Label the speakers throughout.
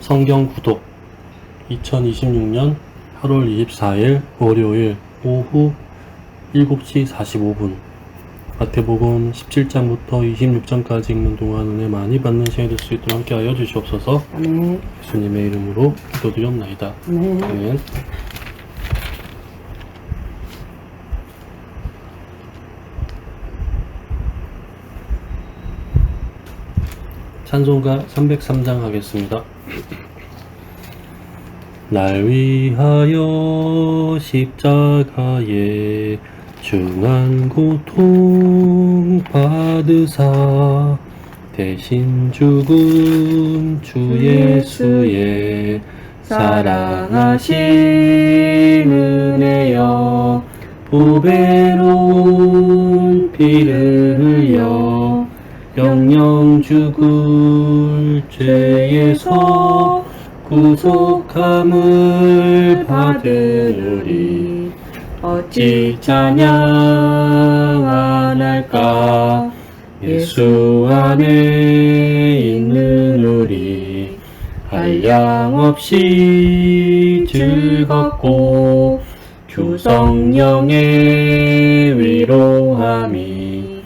Speaker 1: 성경 구독 2026년 8월 24일 월요일 오후 7시 45분 마태복음 17장부터 26장까지 읽는 동안 은혜 많이 받는 시간이 될 수 있도록 함께하여 주시옵소서.
Speaker 2: 아멘.
Speaker 1: 예수님의 이름으로 기도드렸나이다.
Speaker 2: 아멘.
Speaker 1: 아멘. 찬송가 303장 하겠습니다. 날 위하여 십자가에 중한 고통 받으사 대신 죽은 주 예수의 사랑하신 은혜여 보배로운 피를 흘려 영영 죽을 죄에서 구속함을 받으리. 어찌 찬양 안 할까? 예수 안에 있는 우리 한량없이 즐겁고 주 성령의 위로함이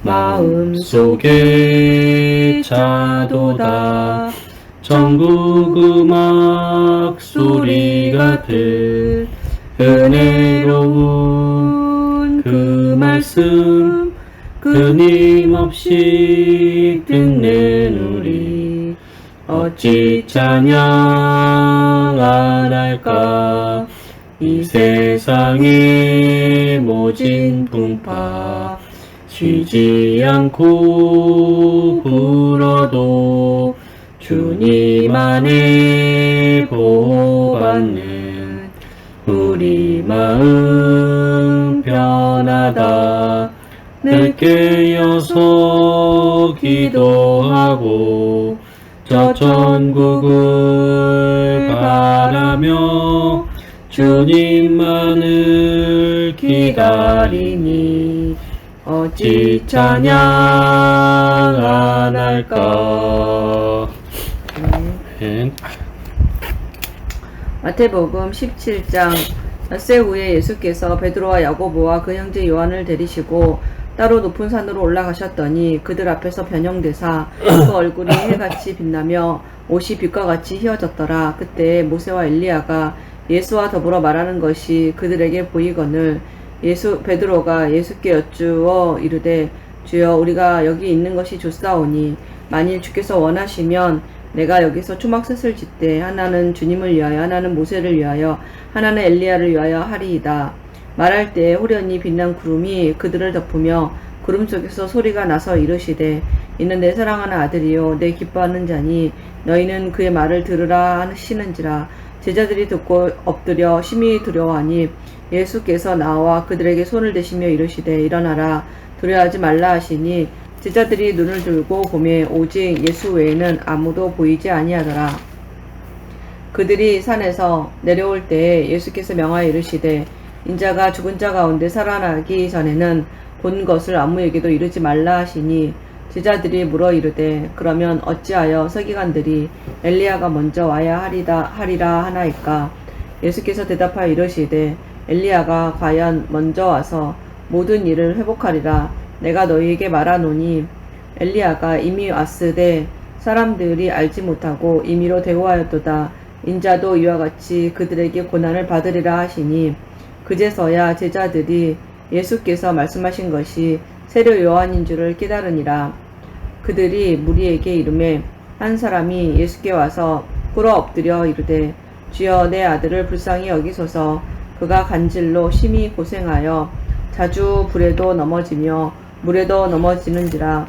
Speaker 1: 마음속에 차도다. 천국 음악 소리 같은 은혜로운 그 말씀 끊임없이 듣는 우리 어찌 찬양 안 할까? 이 세상의 모진 풍파 쉬지 않고 불어도 주님 안에 보호받는 우리 마음 편하다. 늘 깨어서 기도하고 저 천국을 바라며 주님만을 기다리니 어찌 찬양 안 할까? 아멘.
Speaker 2: 마태복음 17장 엿새 후에 예수께서 베드로와 야고보와 그 형제 요한을 데리시고 따로 높은 산으로 올라가셨더니 그들 앞에서 변형되사 그 얼굴이 해같이 빛나며 옷이 빛과 같이 휘어졌더라. 그때 모세와 엘리야가 예수와 더불어 말하는 것이 그들에게 보이거늘 베드로가 예수께 여쭈어 이르되 주여 우리가 여기 있는 것이 좋사오니 만일 주께서 원하시면 내가 여기서 초막셋을 짓되 하나는 주님을 위하여 하나는 모세를 위하여 하나는 엘리야를 위하여 하리이다. 말할 때에 호련히 빛난 구름이 그들을 덮으며 구름 속에서 소리가 나서 이르시되 이는 내 사랑하는 아들이요 내 기뻐하는 자니 너희는 그의 말을 들으라 하시는지라. 제자들이 듣고 엎드려 심히 두려워하니 예수께서 나와 그들에게 손을 대시며 이르시되 일어나라 두려워하지 말라 하시니 제자들이 눈을 들고 보매 오직 예수 외에는 아무도 보이지 아니하더라. 그들이 산에서 내려올 때에 예수께서 명하여 이르시되 인자가 죽은 자 가운데 살아나기 전에는 본 것을 아무에게도 이르지 말라 하시니 제자들이 물어 이르되 그러면 어찌하여 서기관들이 엘리야가 먼저 와야 하리라 하나이까? 예수께서 대답하여 이르시되 엘리야가 과연 먼저 와서 모든 일을 회복하리라. 내가 너희에게 말하노니 엘리야가 이미 왔으되 사람들이 알지 못하고 임의로 대우하였도다. 인자도 이와 같이 그들에게 고난을 받으리라 하시니 그제서야 제자들이 예수께서 말씀하신 것이 세례 요한인 줄을 깨달으니라. 그들이 무리에게 이르매 한 사람이 예수께 와서 꿇어 엎드려 이르되 주여 내 아들을 불쌍히 여기소서. 그가 간질로 심히 고생하여 자주 불에도 넘어지며 물에도 넘어지는지라.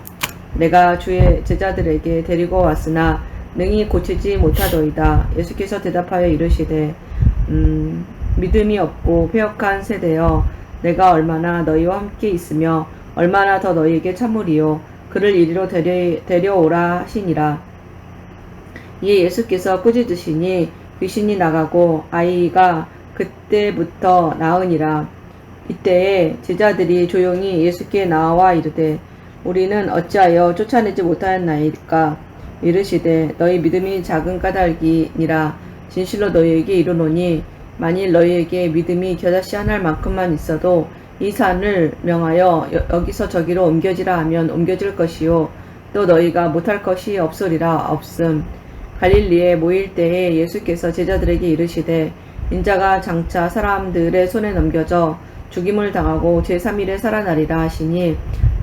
Speaker 2: 내가 주의 제자들에게 데리고 왔으나 능히 고치지 못하더이다. 예수께서 대답하여 이르시되 믿음이 없고 패역한 세대여 내가 얼마나 너희와 함께 있으며 얼마나 더 너희에게 참으리요. 그를 이리로 데려오라 하시니라. 이에 예수께서 꾸짖으시니 귀신이 나가고 아이가 그때부터 나으니라. 이때에 제자들이 조용히 예수께 나와 이르되 우리는 어찌하여 쫓아내지 못하였나이까? 이르시되 너희 믿음이 작은 까닭이니라. 진실로 너희에게 이르노니 만일 너희에게 믿음이 겨자씨 한 알만큼만 있어도 이 산을 명하여 여기서 저기로 옮겨지라 하면 옮겨질 것이요 또 너희가 못할 것이 없으리라. 없음. 갈릴리에 모일 때에 예수께서 제자들에게 이르시되 인자가 장차 사람들의 손에 넘겨져 죽임을 당하고 제3일에 살아나리라 하시니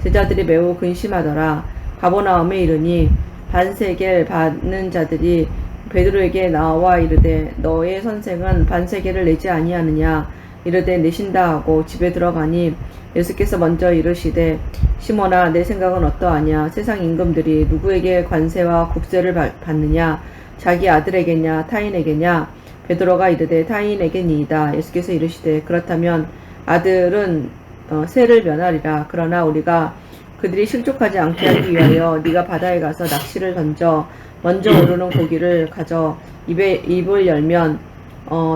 Speaker 2: 제자들이 매우 근심하더라. 가버나움에 이르니 반세겔 받는 자들이 베드로에게 나와 이르되 너의 선생은 반세겔을 내지 아니하느냐. 이르되 내신다 하고 집에 들어가니 예수께서 먼저 이르시되 시몬아 내 생각은 어떠하냐. 세상 임금들이 누구에게 관세와 국세를 받느냐. 자기 아들에게냐 타인에게냐. 베드로가 이르되 타인에게니이다. 예수께서 이르시되 그렇다면 아들은 세를 면하리라. 그러나 우리가 그들이 실족하지 않게 하기 위하여 네가 바다에 가서 낚시를 던져 먼저 오르는 고기를 가져 입을 열면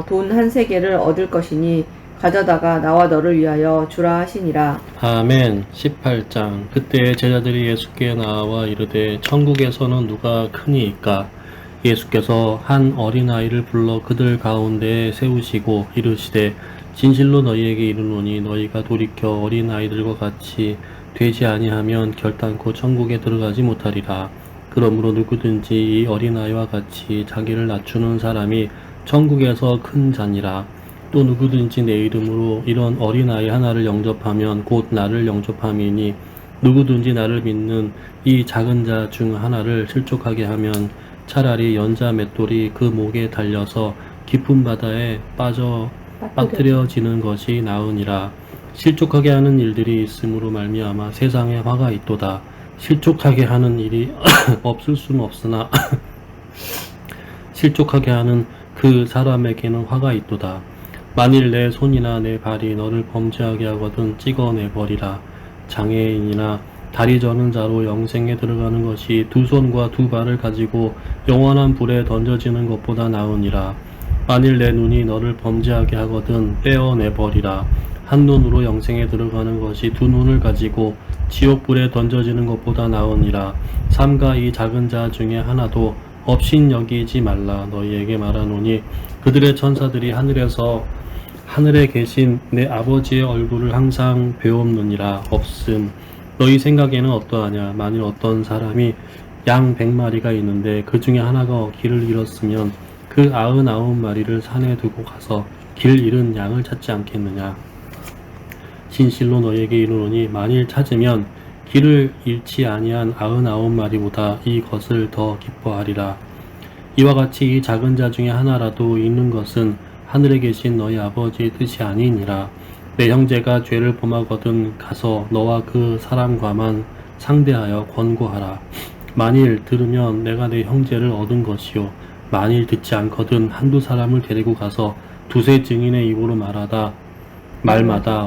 Speaker 2: 돈 한 세겔을 얻을 것이니 가져다가 나와 너를 위하여 주라 하시니라.
Speaker 1: 아멘. 18장. 그때 제자들이 예수께 나와 이르되 천국에서는 누가 크니이까? 예수께서 한 어린아이를 불러 그들 가운데에 세우시고 이르시되 진실로 너희에게 이르노니 너희가 돌이켜 어린아이들과 같이 되지 아니하면 결단코 천국에 들어가지 못하리라. 그러므로 누구든지 이 어린아이와 같이 자기를 낮추는 사람이 천국에서 큰 자니라. 또 누구든지 내 이름으로 이런 어린아이 하나를 영접하면 곧 나를 영접함이니 누구든지 나를 믿는 이 작은 자 중 하나를 실족하게 하면 차라리 연자 맷돌이 그 목에 달려서 깊은 바다에 빠뜨려지는 것이 나으니라. 실족하게 하는 일들이 있음으로 말미암아 세상에 화가 있도다. 실족하게 하는 일이 없을 수는 없으나 실족하게 하는 그 사람에게는 화가 있도다. 만일 내 손이나 내 발이 너를 범죄하게 하거든 찍어내버리라. 장애인이나 다리 저는 자로 영생에 들어가는 것이 두 손과 두 발을 가지고 영원한 불에 던져지는 것보다 나으니라. 만일 내 눈이 너를 범죄하게 하거든 떼어내버리라. 한 눈으로 영생에 들어가는 것이 두 눈을 가지고 지옥불에 던져지는 것보다 나으니라. 삼가 이 작은 자 중에 하나도 업신여기지 말라. 너희에게 말하노니 그들의 천사들이 하늘에 계신 내 아버지의 얼굴을 항상 배옵느니라. 없음. 너희 생각에는 어떠하냐. 만일 어떤 사람이 양 100마리가 있는데 그 중에 하나가 길을 잃었으면 그 99마리를 산에 두고 가서 길 잃은 양을 찾지 않겠느냐. 진실로 너희에게 이르노니 만일 찾으면 길을 잃지 아니한 99마리보다 이것을 더 기뻐하리라. 이와 같이 이 작은 자 중에 하나라도 있는 것은 하늘에 계신 너희 아버지의 뜻이 아니니라. 내 형제가 죄를 범하거든 가서 너와 그 사람과만 상대하여 권고하라. 만일 들으면 내가 내 형제를 얻은 것이요 만일 듣지 않거든 한두 사람을 데리고 가서 두세 증인의 입으로 말마다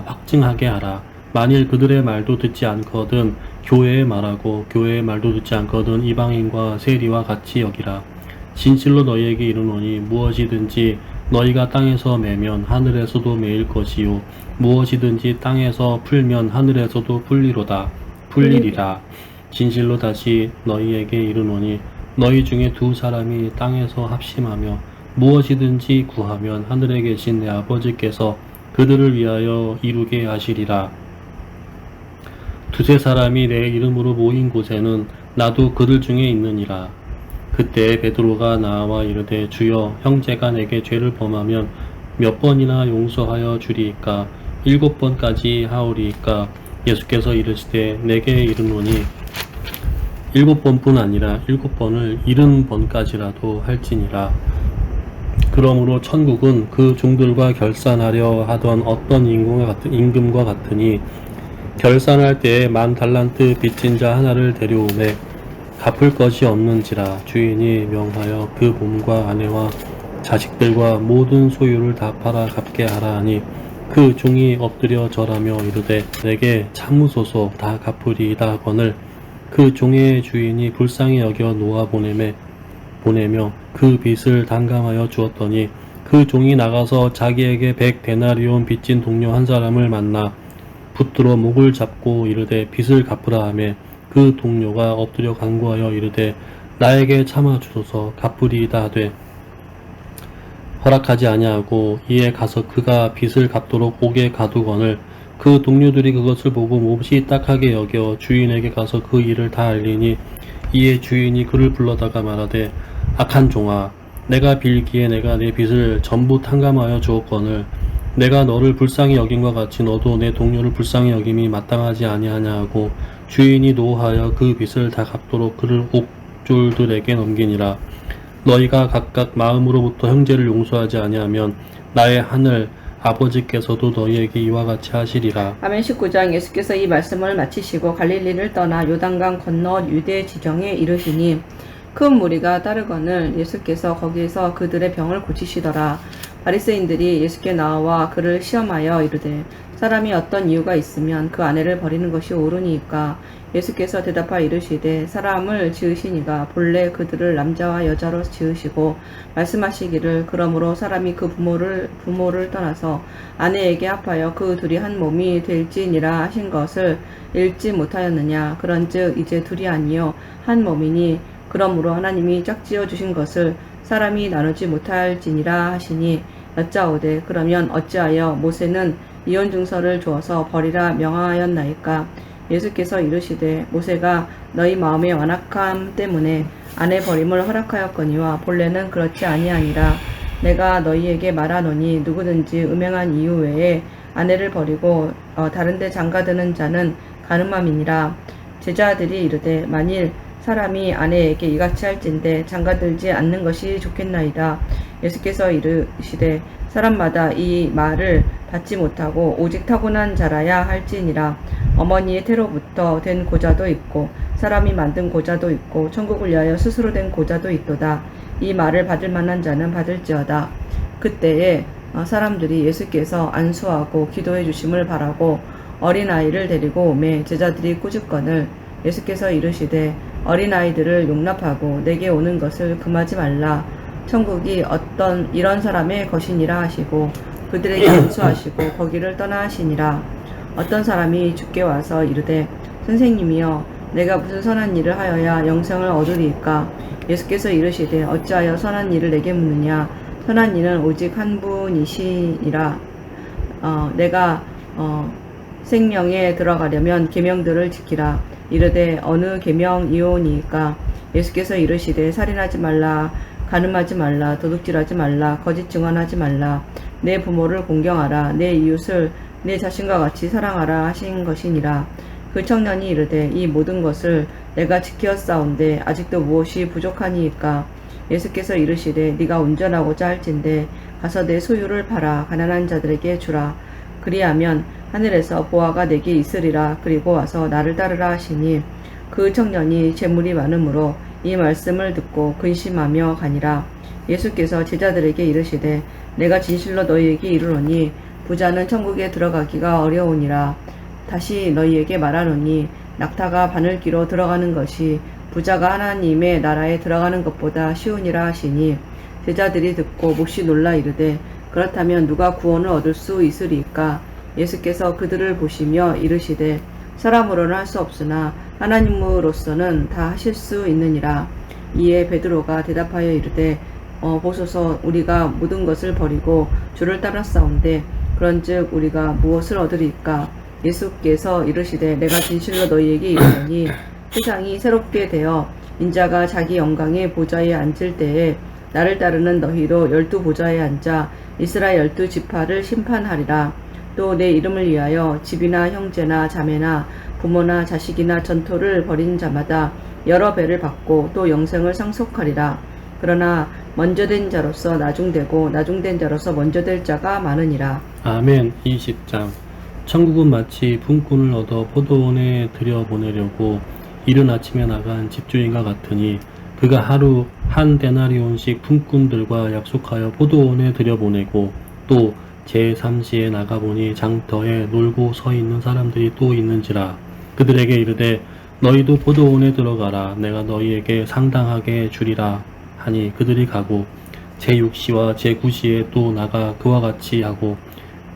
Speaker 1: 확증하게 하라. 만일 그들의 말도 듣지 않거든 교회의 말하고 교회의 말도 듣지 않거든 이방인과 세리와 같이 여기라. 진실로 너희에게 이르노니 무엇이든지 너희가 땅에서 매면 하늘에서도 매일 것이요 무엇이든지 땅에서 풀면 하늘에서도 풀리리라. 진실로 다시 너희에게 이르노니 너희 중에 두 사람이 땅에서 합심하며 무엇이든지 구하면 하늘에 계신 내 아버지께서 그들을 위하여 이루게 하시리라. 두세 사람이 내 이름으로 모인 곳에는 나도 그들 중에 있느니라. 그때 베드로가 나와 이르되 주여 형제가 내게 죄를 범하면 몇 번이나 용서하여 주리이까 7번까지 하오리이까. 예수께서 이르시되 내게 이르노니 7번뿐 아니라 7번을 70번까지라도 할지니라. 그러므로 천국은 그 종들과 결산하려 하던 어떤 임금과 같으니 결산할 때에 10,000달란트 빚진 자 하나를 데려오매 갚을 것이 없는지라. 주인이 명하여 그 몸과 아내와 자식들과 모든 소유를 다 팔아 갚게 하라 하니 그 종이 엎드려 절하며 이르되 내게 참으소서 다 갚으리이다 하거늘 그 종의 주인이 불쌍히 여겨 놓아 보내며 그 빚을 단감하여 주었더니 그 종이 나가서 자기에게 100데나리온 빚진 동료 한 사람을 만나 붙들어 목을 잡고 이르되 빚을 갚으라 하매 그 동료가 엎드려 간구하여 이르되 나에게 참아 주소서. 갑부리이다 하되 허락하지 아니하고 이에 가서 그가 빚을 갚도록 옥에 가두거늘 그 동료들이 그것을 보고 몹시 딱하게 여겨 주인에게 가서 그 일을 다 알리니 이에 주인이 그를 불러다가 말하되 악한 종아, 내가 빌기에 내가 내 빚을 전부 탕감하여 주었거늘 내가 너를 불쌍히 여김과 같이 너도 내 동료를 불쌍히 여김이 마땅하지 아니하냐 하고 주인이 노하여 그 빚을 다 갚도록 그를 옥졸들에게 넘기니라. 너희가 각각 마음으로부터 형제를 용서하지 아니하면 나의 하늘 아버지께서도 너희에게 이와 같이 하시리라.
Speaker 2: 아멘. 19장. 예수께서 이 말씀을 마치시고 갈릴리를 떠나 요단강 건너 유대 지경에 이르시니 큰 무리가 따르거늘 예수께서 거기에서 그들의 병을 고치시더라. 바리새인들이 예수께 나와 그를 시험하여 이르되 사람이 어떤 이유가 있으면 그 아내를 버리는 것이 옳으니까. 예수께서 대답하여 이르시되 사람을 지으시니가 본래 그들을 남자와 여자로 지으시고 말씀하시기를 그러므로 사람이 그 부모를 떠나서 아내에게 합하여 그 둘이 한 몸이 될지니라 하신 것을 읽지 못하였느냐. 그런즉 이제 둘이 아니요 한 몸이니 그러므로 하나님이 짝지어 주신 것을 사람이 나누지 못할지니라 하시니 여짜오되 그러면 어찌하여 모세는 이혼증서를 주어서 버리라 명하였나이까. 예수께서 이르시되 모세가 너희 마음의 완악함 때문에 아내 버림을 허락하였거니와 본래는 그렇지 아니하니라. 내가 너희에게 말하노니 누구든지 음행한 이유 외에 아내를 버리고 다른 데 장가드는 자는 가늠함이니라. 제자들이 이르되 만일 사람이 아내에게 이같이 할진대 장가들지 않는 것이 좋겠나이다. 예수께서 이르시되 사람마다 이 말을 받지 못하고 오직 타고난 자라야 할지니라. 어머니의 태로부터 된 고자도 있고 사람이 만든 고자도 있고 천국을 위하여 스스로 된 고자도 있도다. 이 말을 받을 만한 자는 받을지어다. 그때에 사람들이 예수께서 안수하고 기도해 주심을 바라고 어린아이를 데리고 오매 제자들이 꾸짖거늘 예수께서 이르시되 어린아이들을 용납하고 내게 오는 것을 금하지 말라. 천국이 어떤 이런 사람의 것이니라 하시고 그들에게 안수하시고 거기를 떠나 하시니라. 어떤 사람이 주께 와서 이르되 선생님이여 내가 무슨 선한 일을 하여야 영생을 얻으리이까. 예수께서 이르시되 어찌하여 선한 일을 내게 묻느냐. 선한 이는 오직 한 분이시니라. 내가 생명에 들어가려면 계명들을 지키라. 이르되 어느 계명이오니까. 예수께서 이르시되 살인하지 말라, 간음하지 말라, 도둑질하지 말라, 거짓 증언하지 말라, 내 부모를 공경하라, 내 이웃을 내 자신과 같이 사랑하라 하신 것이니라. 그 청년이 이르되 이 모든 것을 내가 지켰사온데 아직도 무엇이 부족하니이까. 예수께서 이르시되 네가 온전하고자 할진대 가서 내 소유를 팔아 가난한 자들에게 주라. 그리하면 하늘에서 보화가 내게 있으리라. 그리고 와서 나를 따르라 하시니 그 청년이 재물이 많으므로 이 말씀을 듣고 근심하며 가니라. 예수께서 제자들에게 이르시되 내가 진실로 너희에게 이르노니 부자는 천국에 들어가기가 어려우니라. 다시 너희에게 말하노니 낙타가 바늘기로 들어가는 것이 부자가 하나님의 나라에 들어가는 것보다 쉬우니라 하시니 제자들이 듣고 몹시 놀라 이르되 그렇다면 누가 구원을 얻을 수 있으리까. 예수께서 그들을 보시며 이르시되 사람으로는 할 수 없으나 하나님으로서는 다 하실 수 있느니라. 이에 베드로가 대답하여 이르되 보소서 우리가 모든 것을 버리고 주를 따랐사온데 그런즉 우리가 무엇을 얻으리까. 예수께서 이르시되 내가 진실로 너희에게 이르노니 세상이 새롭게 되어 인자가 자기 영광의 보좌에 앉을 때에 나를 따르는 너희도 12 보좌에 앉아 이스라엘 12지파를 심판하리라. 또 내 이름을 위하여 집이나 형제나 자매나 부모나 자식이나 전토를 벌인 자마다 여러 배를 받고 또 영생을 상속하리라. 그러나 먼저 된 자로서 나중되고 나중된 자로서 먼저 될 자가 많으니라.
Speaker 1: 아멘. 20장. 천국은 마치 품꾼을 얻어 포도원에 들여보내려고 이른 아침에 나간 집주인과 같으니 그가 하루 한 데나리온씩 품꾼들과 약속하여 포도원에 들여보내고 또 제3시에 나가보니 장터에 놀고 서 있는 사람들이 또 있는지라. 그들에게 이르되 너희도 포도원에 들어가라. 내가 너희에게 상당하게 주리라 하니 그들이 가고 제6시와 제9시에 또 나가 그와 같이 하고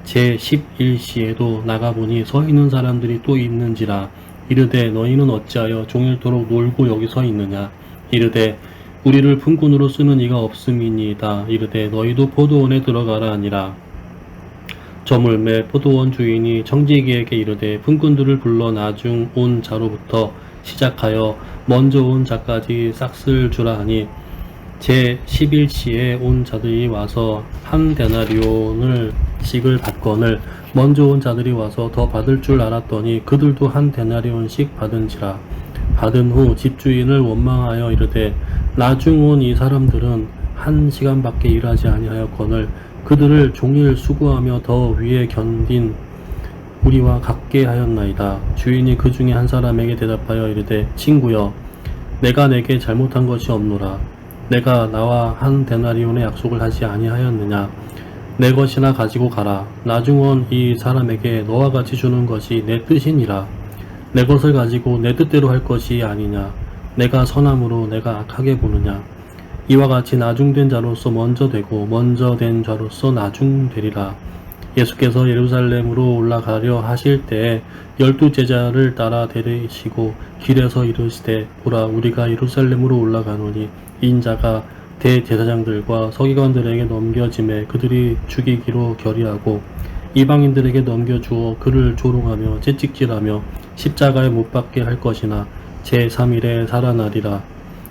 Speaker 1: 제11시에도 나가보니 서 있는 사람들이 또 있는지라. 이르되 너희는 어찌하여 종일토록 놀고 여기 서 있느냐. 이르되 우리를 품꾼으로 쓰는 이가 없음이니이다. 이르되 너희도 포도원에 들어가라 하니라. 저물매 포도원 주인이 청지기에게 이르되 품꾼들을 불러 나중 온 자로부터 시작하여 먼저 온 자까지 싹쓸 주라 하니 제 11시에 온 자들이 와서 한 데나리온을 씩을 받거늘 먼저 온 자들이 와서 더 받을 줄 알았더니 그들도 한 데나리온씩 받은지라. 받은 후 집주인을 원망하여 이르되 나중 온 이 사람들은 한 시간밖에 일하지 아니하였거늘 그들을 종일 수고하며 더 위에 견딘 우리와 같게 하였나이다. 주인이 그 중에 한 사람에게 대답하여 이르되 친구여 내가 내게 잘못한 것이 없노라. 내가 나와 한 데나리온의 약속을 하지 아니하였느냐. 내 것이나 가지고 가라. 나중 온 이 사람에게 너와 같이 주는 것이 내 뜻이니라. 내 것을 가지고 내 뜻대로 할 것이 아니냐. 내가 선함으로 내가 악하게 보느냐. 이와 같이 나중된 자로서 먼저 되고 먼저 된 자로서 나중되리라. 예수께서 예루살렘으로 올라가려 하실 때에 12 제자를 따라 데리시고 길에서 이르시되 보라 우리가 예루살렘으로 올라가노니 인자가 대제사장들과 서기관들에게 넘겨짐에 그들이 죽이기로 결의하고 이방인들에게 넘겨주어 그를 조롱하며 채찍질하며 십자가에 못 박게 할 것이나 제3일에 살아나리라.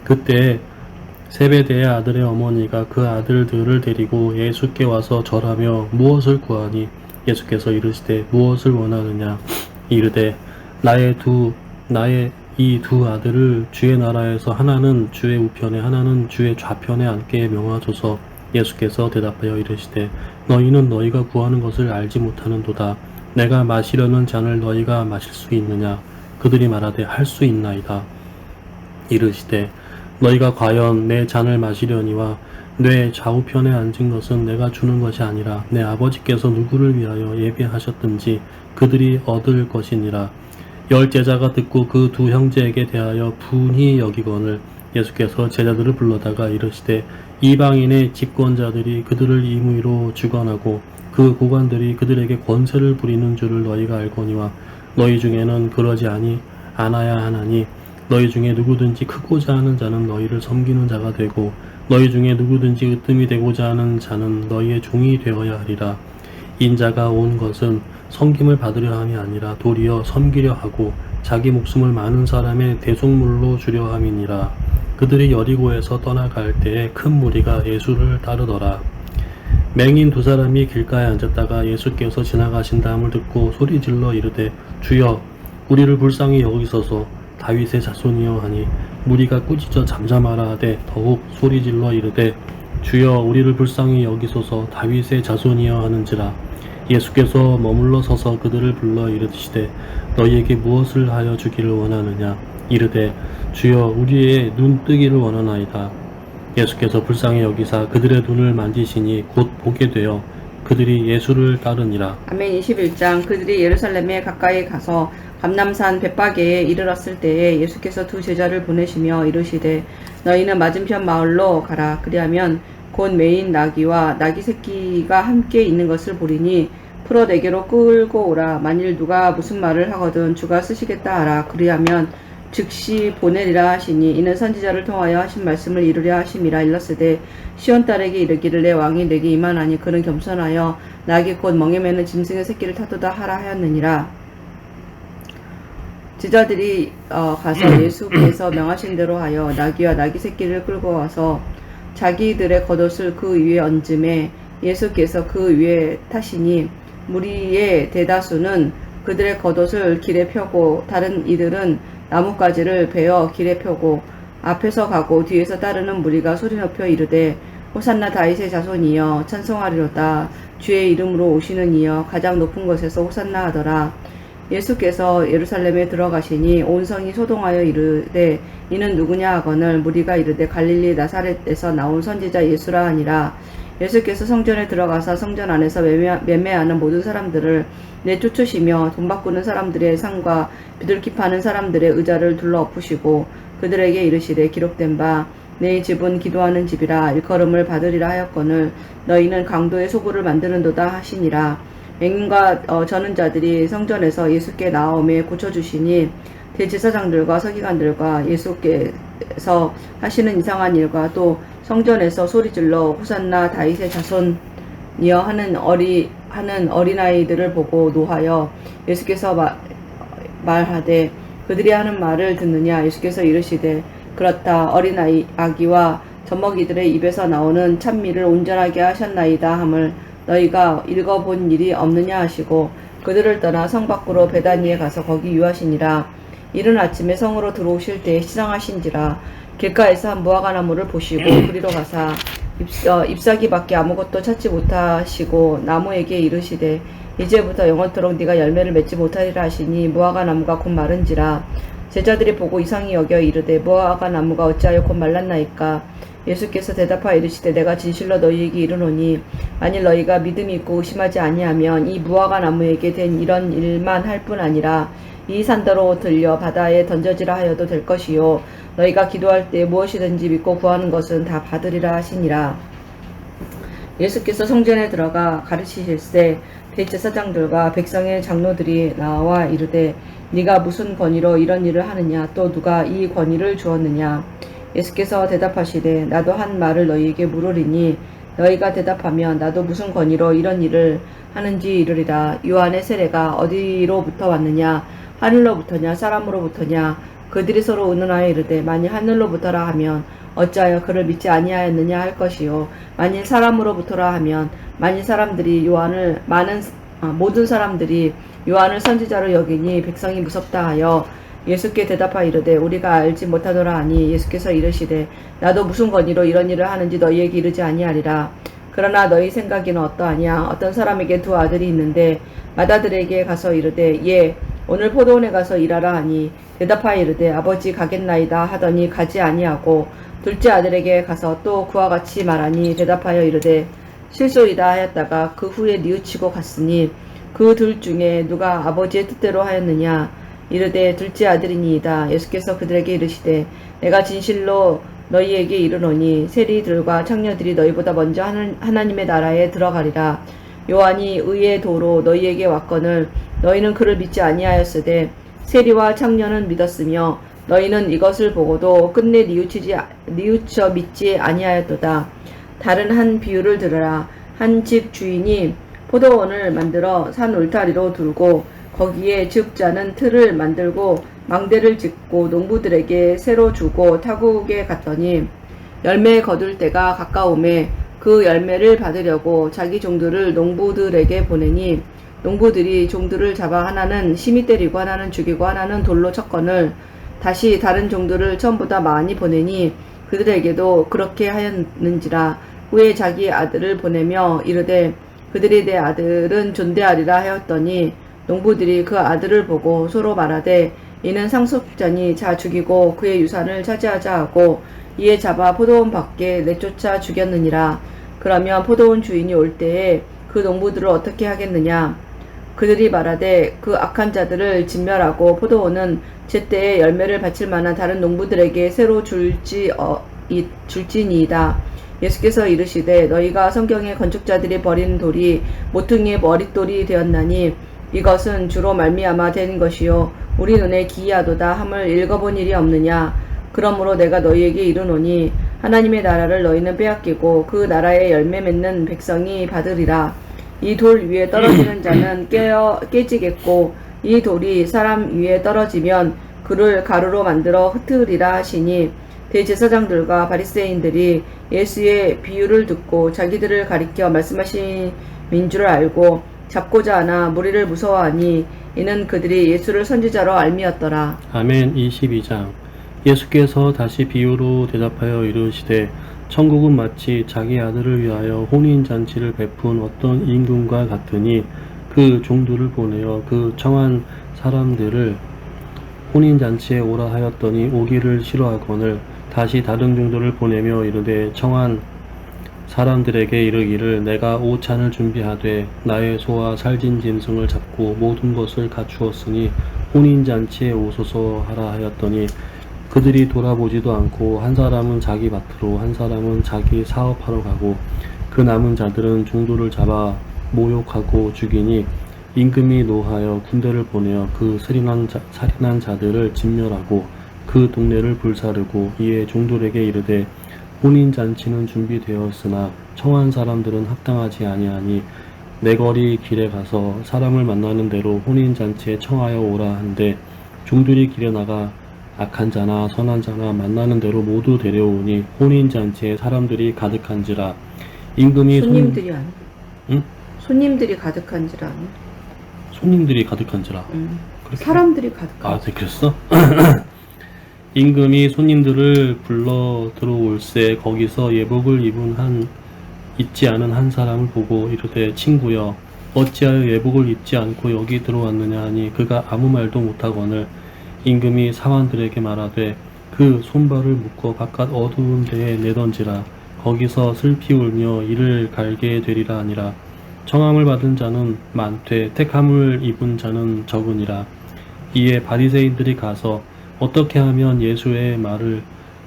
Speaker 1: 그때 세베대의 아들의 어머니가 그 아들들을 데리고 예수께 와서 절하며 무엇을 구하니 예수께서 이르시되 무엇을 원하느냐. 이르되 나의 이 두 아들을 주의 나라에서 하나는 주의 우편에 하나는 주의 좌편에 앉게 명하소서. 예수께서 대답하여 이르시되 너희는 너희가 구하는 것을 알지 못하는도다. 내가 마시려는 잔을 너희가 마실 수 있느냐. 그들이 말하되 할 수 있나이다. 이르시되 너희가 과연 내 잔을 마시려니와 내 좌우편에 앉은 것은 내가 주는 것이 아니라 내 아버지께서 누구를 위하여 예비하셨든지 그들이 얻을 것이니라. 10 제자가 듣고 그 두 형제에게 대하여 분히 여기거늘 예수께서 제자들을 불러다가 이르시되 이방인의 집권자들이 그들을 임의로 주관하고 그 고관들이 그들에게 권세를 부리는 줄을 너희가 알거니와 너희 중에는 그러지 않아야 하나니 너희 중에 누구든지 크고자 하는 자는 너희를 섬기는 자가 되고 너희 중에 누구든지 으뜸이 되고자 하는 자는 너희의 종이 되어야 하리라. 인자가 온 것은 섬김을 받으려 함이 아니라 도리어 섬기려 하고 자기 목숨을 많은 사람의 대속물로 주려 함이니라. 그들이 여리고에서 떠나갈 때에 큰 무리가 예수를 따르더라. 맹인 2 사람이 길가에 앉았다가 예수께서 지나가신 다음을 듣고 소리질러 이르되 주여 우리를 불쌍히 여기소서. 다윗의 자손이여 하니 무리가 꾸짖어 잠잠하라 하되 더욱 소리질러 이르되 주여 우리를 불쌍히 여기소서. 다윗의 자손이여 하는지라. 예수께서 머물러 서서 그들을 불러 이르시되 너희에게 무엇을 하여 주기를 원하느냐. 이르되 주여 우리의 눈 뜨기를 원하나이다. 예수께서 불쌍히 여기사 그들의 눈을 만지시니 곧 보게 되어 그들이 예수를 따르니라.
Speaker 2: 아멘. 21장. 그들이 예루살렘에 가까이 가서 감람산 벳바게에 이르렀을 때에 예수께서 2 제자를 보내시며 이르시되 너희는 맞은편 마을로 가라. 그리하면 곧 메인 나귀와 나귀 새끼가 함께 있는 것을 보리니 풀어 내게로 끌고 오라. 만일 누가 무슨 말을 하거든 주가 쓰시겠다 하라. 그리하면 즉시 보내리라 하시니 이는 선지자를 통하여 하신 말씀을 이루려 하심이라. 일렀으되 시온 딸에게 이르기를 내 왕이 내게 임하나니 그는 겸손하여 나귀 곧 멍에 매는 짐승의 새끼를 타도다 하라 하였느니라. 제자들이 가서 예수께서 명하신 대로 하여 나귀와 나귀 새끼를 끌고 와서 자기들의 겉옷을 그 위에 얹음에 예수께서 그 위에 타시니 무리의 대다수는 그들의 겉옷을 길에 펴고 다른 이들은 나뭇가지를 베어 길에 펴고 앞에서 가고 뒤에서 따르는 무리가 소리 높여 이르되 호산나 다윗의 자손이여 찬송하리로다. 주의 이름으로 오시는 이여 가장 높은 곳에서 호산나 하더라. 예수께서 예루살렘에 들어가시니 온 성이 소동하여 이르되 이는 누구냐 하거늘 무리가 이르되 갈릴리 나사렛에서 나온 선지자 예수라 하니라. 예수께서 성전에 들어가사 성전 안에서 매매하는 모든 사람들을 내쫓으시며 돈 바꾸는 사람들의 상과 비둘기 파는 사람들의 의자를 둘러 엎으시고 그들에게 이르시되 기록된 바 내 집은 기도하는 집이라 일컬음을 받으리라 하였거늘 너희는 강도의 소굴을 만드는도다 하시니라. 맹인과 저는 자들이 성전에서 예수께 나오매 고쳐주시니 대제사장들과 서기관들과 예수께서 하시는 이상한 일과 또 성전에서 소리질러 호산나 다윗의 자손이여 하는 어린아이들을 보고 노하여 예수께서 말하되 그들이 하는 말을 듣느냐. 예수께서 이르시되 그렇다. 아기와 젖먹이들의 입에서 나오는 찬미를 온전하게 하셨나이다 함을 너희가 읽어본 일이 없느냐 하시고 그들을 떠나 성 밖으로 베다니에 가서 거기 유하시니라. 이른 아침에 성으로 들어오실 때에 시장하신지라. 길가에서 한 무화과 나무를 보시고 그리로 가사 잎사귀밖에 아무것도 찾지 못하시고 나무에게 이르시되 이제부터 영원토록 네가 열매를 맺지 못하리라 하시니 무화과 나무가 곧 마른지라. 제자들이 보고 이상히 여겨 이르되 무화과 나무가 어찌하여 곧 말랐나이까. 예수께서 대답하여 이르시되 내가 진실로 너희에게 이르노니 만일 너희가 믿음이 있고 의심하지 아니하면 이 무화과 나무에게 된 이런 일만 할 뿐 아니라 이 산더로 들려 바다에 던져지라 하여도 될 것이요 너희가 기도할 때 무엇이든지 믿고 구하는 것은 다 받으리라 하시니라. 예수께서 성전에 들어가 가르치실세 대제사장들과 백성의 장로들이 나와 이르되 네가 무슨 권위로 이런 일을 하느냐. 또 누가 이 권위를 주었느냐. 예수께서 대답하시되 나도 한 말을 너희에게 물으리니 너희가 대답하면 나도 무슨 권위로 이런 일을 하는지 이르리라. 요한의 세례가 어디로부터 왔느냐. 하늘로부터냐 사람으로부터냐. 그들이 서로 의논하여 이르되 만일 하늘로부터라 하면 어찌하여 그를 믿지 아니하였느냐 할 것이요 만일 사람으로부터라 하면 만일 모든 사람들이 요한을 선지자로 여기니 백성이 무섭다 하여 예수께 대답하여 이르되 우리가 알지 못하노라 하니 예수께서 이르시되 나도 무슨 권위로 이런 일을 하는지 너희에게 이르지 아니하리라. 그러나 너희 생각에는 어떠하냐. 어떤 사람에게 두 아들이 있는데 맏아들에게 가서 이르되 예 오늘 포도원에 가서 일하라 하니 대답하여 이르되 아버지 가겠나이다 하더니 가지 아니하고 둘째 아들에게 가서 또 그와 같이 말하니 대답하여 이르되 실소이다 하였다가 그 후에 뉘우치고 갔으니 그 둘 중에 누가 아버지의 뜻대로 하였느냐. 이르되 둘째 아들이니이다. 예수께서 그들에게 이르시되 내가 진실로 너희에게 이르노니 세리들과 창녀들이 너희보다 먼저 하나님의 나라에 들어가리라. 요한이 의의 도로 너희에게 왔거늘 너희는 그를 믿지 아니하였으되 세리와 창녀는 믿었으며 너희는 이것을 보고도 끝내 뉘우쳐 믿지 아니하였도다. 다른 한 비유를 들으라. 한 집 주인이 포도원을 만들어 산 울타리로 두고 거기에 즙자는 틀을 만들고 망대를 짓고 농부들에게 새로 주고 타국에 갔더니 열매 거둘 때가 가까우매 그 열매를 받으려고 자기 종들을 농부들에게 보내니 농부들이 종들을 잡아 하나는 심히 때리고 하나는 죽이고 하나는 돌로 쳤거늘 다시 다른 종들을 처음보다 많이 보내니 그들에게도 그렇게 하였는지라. 후에 자기 아들을 보내며 이르되 그들이 내 아들은 존대하리라 하였더니 농부들이 그 아들을 보고 서로 말하되 이는 상속자니 자 죽이고 그의 유산을 차지하자 하고 이에 잡아 포도원 밖에 내쫓아 죽였느니라. 그러면 포도원 주인이 올 때에 그 농부들을 어떻게 하겠느냐. 그들이 말하되 그 악한 자들을 진멸하고 포도원은 제때에 열매를 바칠 만한 다른 농부들에게 새로 줄지니이다. 예수께서 이르시되 너희가 성경의 건축자들이 버린 돌이 모퉁이의 머릿돌이 되었나니 이것은 주로 말미암아 된 것이요 우리 눈에 기이하도다 함을 읽어본 일이 없느냐. 그러므로 내가 너희에게 이르노니 하나님의 나라를 너희는 빼앗기고 그 나라의 열매 맺는 백성이 받으리라. 이 돌 위에 떨어지는 자는 깨지겠고 이 돌이 사람 위에 떨어지면 그를 가루로 만들어 흩으리라 하시니 대제사장들과 바리새인들이 예수의 비유를 듣고 자기들을 가리켜 말씀하신 줄 알고 잡고자 하나 무리를 무서워하니 이는 그들이 예수를 선지자로 알미었더라.
Speaker 1: 아멘. 22장. 예수께서 다시 비유로 대답하여 이르시되 천국은 마치 자기 아들을 위하여 혼인잔치를 베푼 어떤 임금과 같으니 그 종들을 보내어 그 청한 사람들을 혼인잔치에 오라 하였더니 오기를 싫어하거늘 다시 다른 종들을 보내며 이르되 청한 사람들에게 이르기를 내가 오찬을 준비하되 나의 소와 살진 짐승을 잡고 모든 것을 갖추었으니 혼인잔치에 오소서 하라 하였더니 그들이 돌아보지도 않고 한 사람은 자기 밭으로 한 사람은 자기 사업하러 가고 그 남은 자들은 종들을 잡아 모욕하고 죽이니 임금이 노하여 군대를 보내어 그 살인한 자들을 진멸하고 그 동네를 불사르고 이에 종들에게 이르되 혼인잔치는 준비되었으나 청한 사람들은 합당하지 아니하니 내거리 길에 가서 사람을 만나는 대로 혼인잔치에 청하여 오라 한데 종들이 길에 나가 악한 자나 선한 자나 만나는 대로 모두 데려오니 혼인잔치에 사람들이 가득한지라. 임금이
Speaker 2: 손님들이 아니.
Speaker 1: 응?
Speaker 2: 손님들이 가득한지라 아니.
Speaker 1: 손님들이 가득한지라. 그렇게?
Speaker 2: 사람들이 가득한.
Speaker 1: 아, 네, 그랬어? 임금이 손님들을 불러 들어올세 거기서 예복을 입지 않은 한 사람을 보고 이르되 친구여 어찌하여 예복을 입지 않고 여기 들어왔느냐 하니 그가 아무 말도 못하거늘 임금이 사환들에게 말하되 그 손발을 묶어 바깥 어두운 데에 내던지라. 거기서 슬피 울며 이를 갈게 되리라 하니라. 청함을 받은 자는 많되 택함을 입은 자는 적으니라. 이에 바리새인들이 가서 어떻게 하면 예수의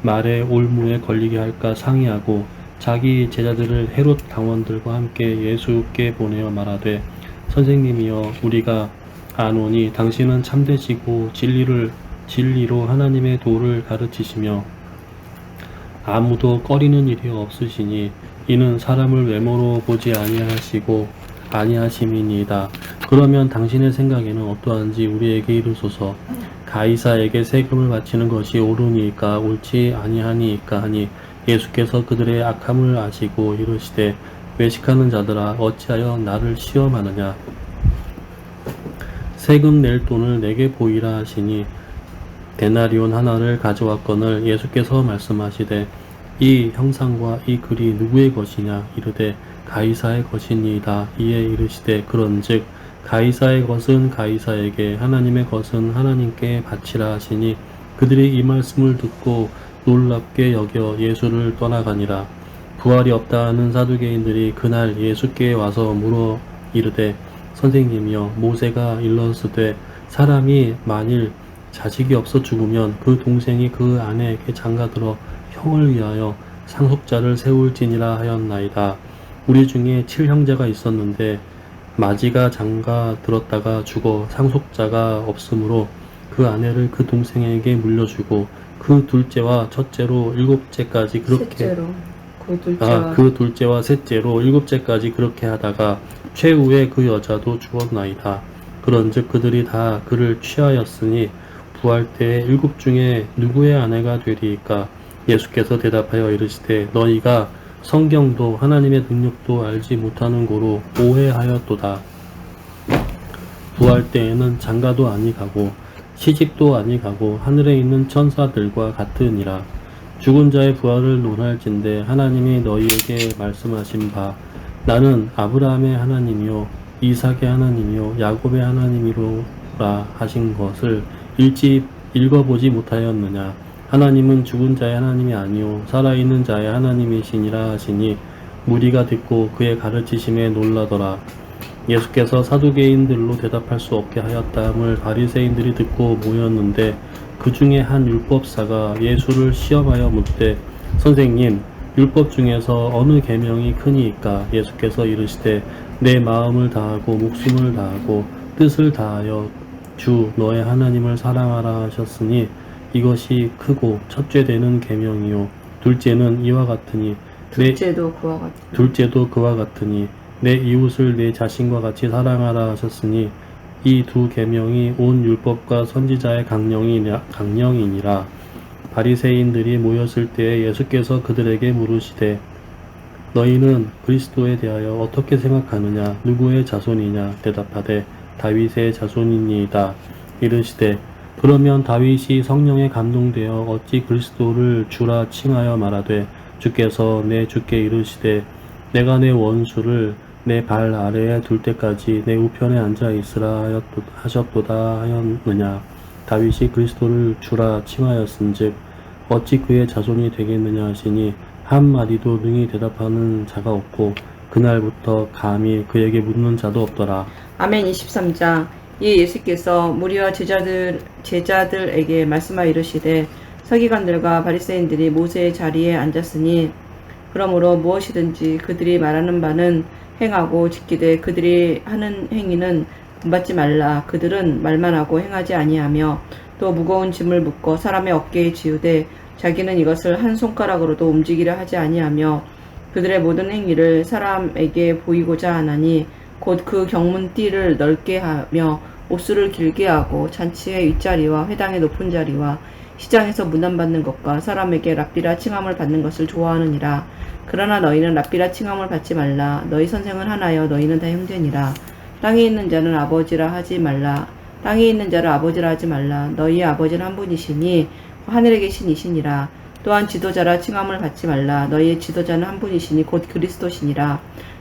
Speaker 1: 말에 올무에 걸리게 할까 상의하고 자기 제자들을 헤롯 당원들과 함께 예수께 보내어 말하되 선생님이여 우리가 아노니 당신은 참되시고 진리로 하나님의 도를 가르치시며 아무도 꺼리는 일이 없으시니 이는 사람을 외모로 보지 아니하심이니이다. 그러면 당신의 생각에는 어떠한지 우리에게 이르소서. 가이사에게 세금을 바치는 것이 옳으니까 옳지 아니하니까 하니 예수께서 그들의 악함을 아시고 이르시되 외식하는 자들아 어찌하여 나를 시험하느냐. 세금 낼 돈을 내게 보이라 하시니 데나리온 하나를 가져왔거늘 예수께서 말씀하시되 이 형상과 이 글이 누구의 것이냐. 이르되 가이사의 것이니이다. 이에 이르시되 그런즉 가이사의 것은 가이사에게 하나님의 것은 하나님께 바치라 하시니 그들이 이 말씀을 듣고 놀랍게 여겨 예수를 떠나가니라. 부활이 없다 하는 사두개인들이 그날 예수께 와서 물어 이르되 선생님이여 모세가 일렀으되 사람이 만일 자식이 없어 죽으면 그 동생이 그 아내에게 장가들어 형을 위하여 상속자를 세울지니라 하였나이다. 우리 중에 7형제가 있었는데 마지가 장가 들었다가 죽어 상속자가 없으므로 그 아내를 그 동생에게 물려주고 그 둘째와 첫째로 일곱째까지 그렇게
Speaker 2: 셋째로
Speaker 1: 그 둘째와 셋째로 일곱째까지 그렇게 하다가 최후에 그 여자도 죽었나이다. 그런즉 그들이 다 그를 취하였으니 부활 때에 일곱 중에 누구의 아내가 되리이까? 예수께서 대답하여 이르시되 너희가 성경도 하나님의 능력도 알지 못하는 고로 오해하였도다. 부활 때에는 장가도 아니 가고 시집도 아니 가고 하늘에 있는 천사들과 같으니라. 죽은 자의 부활을 논할진대 하나님이 너희에게 말씀하신 바 나는 아브라함의 하나님이요 이삭의 하나님이요 야곱의 하나님이로라 하신 것을 일찍 읽어보지 못하였느냐. 하나님은 죽은 자의 하나님이 아니요 살아있는 자의 하나님이시니라 하시니 무리가 듣고 그의 가르치심에 놀라더라. 예수께서 사두개인들로 대답할 수 없게 하였다함을 바리새인들이 듣고 모였는데 그 중에 한 율법사가 예수를 시험하여 묻되 선생님 율법 중에서 어느 계명이 크니이까? 예수께서 이르시되 내 마음을 다하고 목숨을 다하고 뜻을 다하여 주 너의 하나님을 사랑하라 하셨으니 이것이 크고 첫째 되는 계명이요 둘째는 이와 같으니 둘째도 그와 같으니 내 이웃을 내 자신과 같이 사랑하라 하셨으니 이 두 계명이 온 율법과 선지자의 강령이니라. 바리새인들이 모였을 때에 예수께서 그들에게 물으시되 너희는 그리스도에 대하여 어떻게 생각하느냐? 누구의 자손이냐? 대답하되 다윗의 자손이니이다. 이르시되 그러면 다윗이 성령에 감동되어 어찌 그리스도를 주라 칭하여 말하되 주께서 내 주께 이르시되 내가 내 원수를 내 발 아래에 둘 때까지 내 우편에 앉아 있으라 하셨도다 하였느냐. 다윗이 그리스도를 주라 칭하였은즉 어찌 그의 자손이 되겠느냐 하시니 한마디도 능히 대답하는 자가 없고 그날부터 감히 그에게 묻는 자도 없더라.
Speaker 2: 아멘. 23장. 이에 예수께서 무리와 제자들에게 말씀하여 이르시되 서기관들과 바리새인들이 모세의 자리에 앉았으니 그러므로 무엇이든지 그들이 말하는 바는 행하고 지키되 그들이 하는 행위는 본받지 말라. 그들은 말만 하고 행하지 아니하며 또 무거운 짐을 묶어 사람의 어깨에 지우되 자기는 이것을 한 손가락으로도 움직이려 하지 아니하며 그들의 모든 행위를 사람에게 보이고자 하나니 곧 그 경문띠를 넓게 하며 옷수를 길게 하고 잔치의 윗자리와 회당의 높은 자리와 시장에서 문안받는 것과 사람에게 랍비라 칭함을 받는 것을 좋아하느니라. 그러나 너희는 랍비라 칭함을 받지 말라. 너희 선생은 하나여 너희는 다 형제니라. 땅에 있는 자는 아버지라 하지 말라. 땅에 있는 자를 아버지라 하지 말라. 너희의 아버지는 한 분이시니 하늘에 계신 이시니라. 또한 지도자라 칭함을 받지 말라. 너희의 지도자는 한 분이시니 곧 그리스도시니라.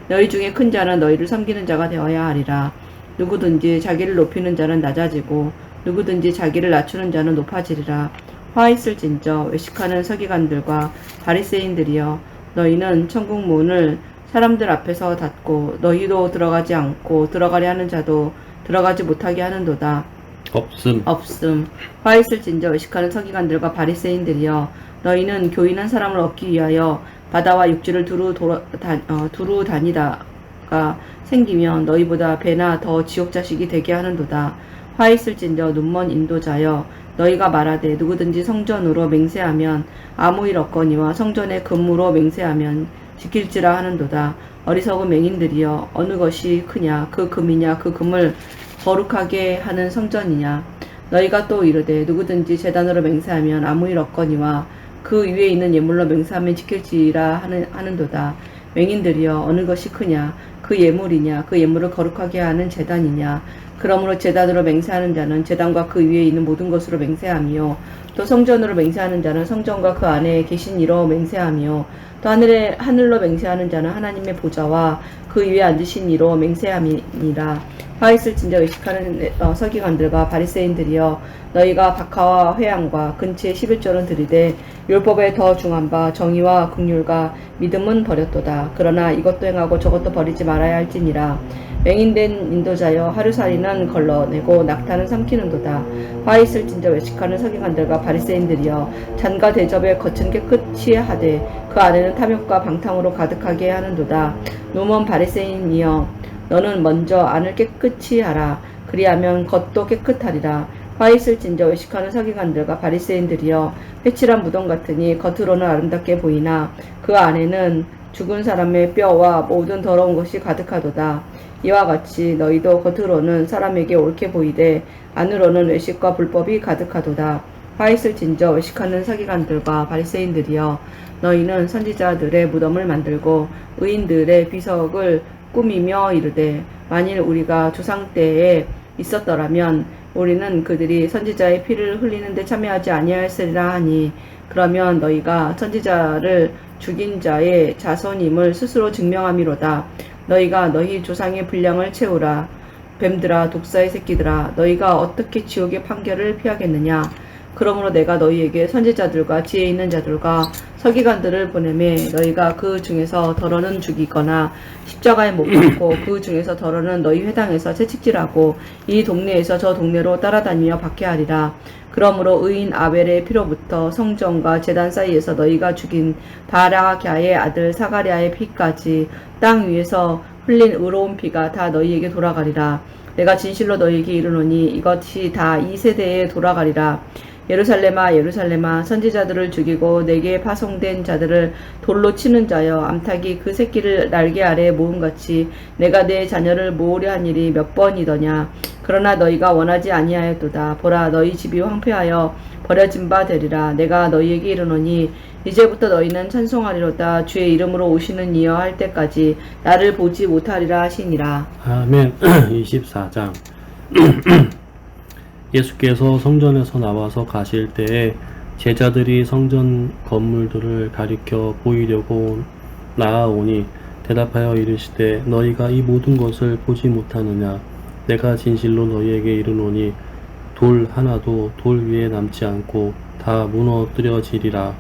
Speaker 2: 너희 중에 큰 자는 너희를 섬기는 자가 되어야 하리라. 누구든지 자기를 높이는 자는 낮아지고 누구든지 자기를 낮추는 자는 높아지리라. 화 있을진저 외식하는 서기관들과 바리새인들이여, 너희는 천국 문을 사람들 앞에서 닫고 너희도 들어가지 않고 들어가려 하는 자도 들어가지 못하게 하는도다. 없음. 화 있을진저 외식하는 서기관들과 바리새인들이여, 너희는 교인한 사람을 얻기 위하여 바다와 육지를 두루 다니다가 생기면 너희보다 배나 더 지옥 자식이 되게 하는도다. 화 있을진저 눈먼 인도자여, 너희가 말하되 누구든지 성전으로 맹세하면 아무 일 없거니와 성전의 금으로 맹세하면 지킬지라 하는도다. 어리석은 맹인들이여, 어느 것이 크냐, 그 금이냐, 그 금을 거룩하게 하는 성전이냐. 너희가 또 이르되 누구든지 제단으로 맹세하면 아무 일 없거니와 그 위에 있는 예물로 맹세하면 지킬지라 하는도다. 맹인들이여, 어느 것이 크냐, 그 예물이냐, 그 예물을 거룩하게 하는 제단이냐. 그러므로 제단으로 맹세하는 자는 제단과 그 위에 있는 모든 것으로 맹세하며 또 성전으로 맹세하는 자는 성전과 그 안에 계신 이로 맹세하며 또 하늘로 맹세하는 자는 하나님의 보좌와 그 위에 앉으신 이로 맹세함이니라. 화 있을진저 의식하는 서기관들과 바리새인들이여, 너희가 박하와 회양과 근치의 11조는 드리되 율법에 더 중한 바 정의와 긍휼과 믿음은 버렸도다. 그러나 이것도 행하고 저것도 버리지 말아야 할지니라. 맹인된 인도자여, 하루살이는 걸러내고 낙타는 삼키는도다. 화 있을진저 외식하는 서기관들과 바리새인들이여, 잔과 대접에 겉은 깨끗이 하되 그 안에는 탐욕과 방탕으로 가득하게 하는도다. 노먼 바리새인이여, 너는 먼저 안을 깨끗이 하라. 그리하면 겉도 깨끗하리라. 화 있을진저 외식하는 서기관들과 바리새인들이여, 회칠한 무덤 같으니 겉으로는 아름답게 보이나 그 안에는 죽은 사람의 뼈와 모든 더러운 것이 가득하도다. 이와 같이 너희도 겉으로는 사람에게 옳게 보이되 안으로는 외식과 불법이 가득하도다. 화 있을진저 외식하는 서기관들과 바리새인들이여, 너희는 선지자들의 무덤을 만들고 의인들의 비석을 꾸미며 이르되 만일 우리가 조상 때에 있었더라면 우리는 그들이 선지자의 피를 흘리는데 참여하지 아니하였으리라 하니, 그러면 너희가 선지자를 죽인 자의 자손임을 스스로 증명함이로다. 너희가 너희 조상의 분량을 채우라. 뱀들아, 독사의 새끼들아, 너희가 어떻게 지옥의 판결을 피하겠느냐. 그러므로 내가 너희에게 선지자들과 지혜 있는 자들과 서기관들을 보내매 너희가 그 중에서 더러는 죽이거나 십자가에 못 박고 그 중에서 더러는 너희 회당에서 채찍질하고 이 동네에서 저 동네로 따라다니며 박해하리라. 그러므로 의인 아벨의 피로부터 성전과 제단 사이에서 너희가 죽인 바라갸의 아들 사가랴의 피까지 땅 위에서 흘린 의로운 피가 다 너희에게 돌아가리라. 내가 진실로 너희에게 이르노니 이것이 다 이 세대에 돌아가리라. 예루살렘아, 예루살렘아, 선지자들을 죽이고 내게 파송된 자들을 돌로 치는 자여, 암탉이 그 새끼를 날개 아래 모음같이 내가 내 자녀를 모으려 한 일이 몇 번이더냐. 그러나 너희가 원하지 아니하였도다. 보라, 너희 집이 황폐하여 버려진 바 되리라. 내가 너희에게 이르노니 이제부터 너희는 찬송하리로다. 주의 이름으로 오시는 이여 할 때까지 나를 보지 못하리라 하시니라.
Speaker 1: 아멘. 24장. 예수께서 성전에서 나와서 가실 때에 제자들이 성전 건물들을 가리켜 보이려고 나아오니 대답하여 이르시되 너희가 이 모든 것을 보지 못하느냐. 내가 진실로 너희에게 이르노니 돌 하나도 돌 위에 남지 않고 다 무너뜨려지리라.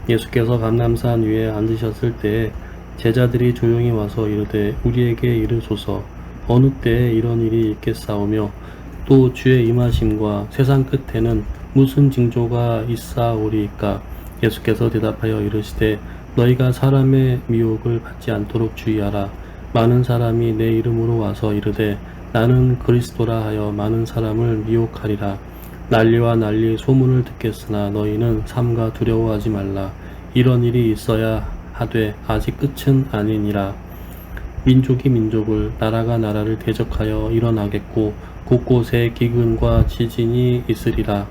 Speaker 1: 예수께서 감람산 위에 앉으셨을 때에 제자들이 조용히 와서 이르되 우리에게 이르소서 어느 때에 이런 일이 있겠사오며 또 주의 임하심과 세상 끝에는 무슨 징조가 있사오리이까. 예수께서 대답하여 이르시되 너희가 사람의 미혹을 받지 않도록 주의하라. 많은 사람이 내 이름으로 와서 이르되 나는 그리스도라 하여 많은 사람을 미혹하리라. 난리와 난리 소문을 듣겠으나 너희는 삼가 두려워하지 말라. 이런 일이 있어야 하되 아직 끝은 아니니라. 민족이 민족을, 나라가 나라를 대적하여 일어나겠고 곳곳에 기근과 지진이 있으리라.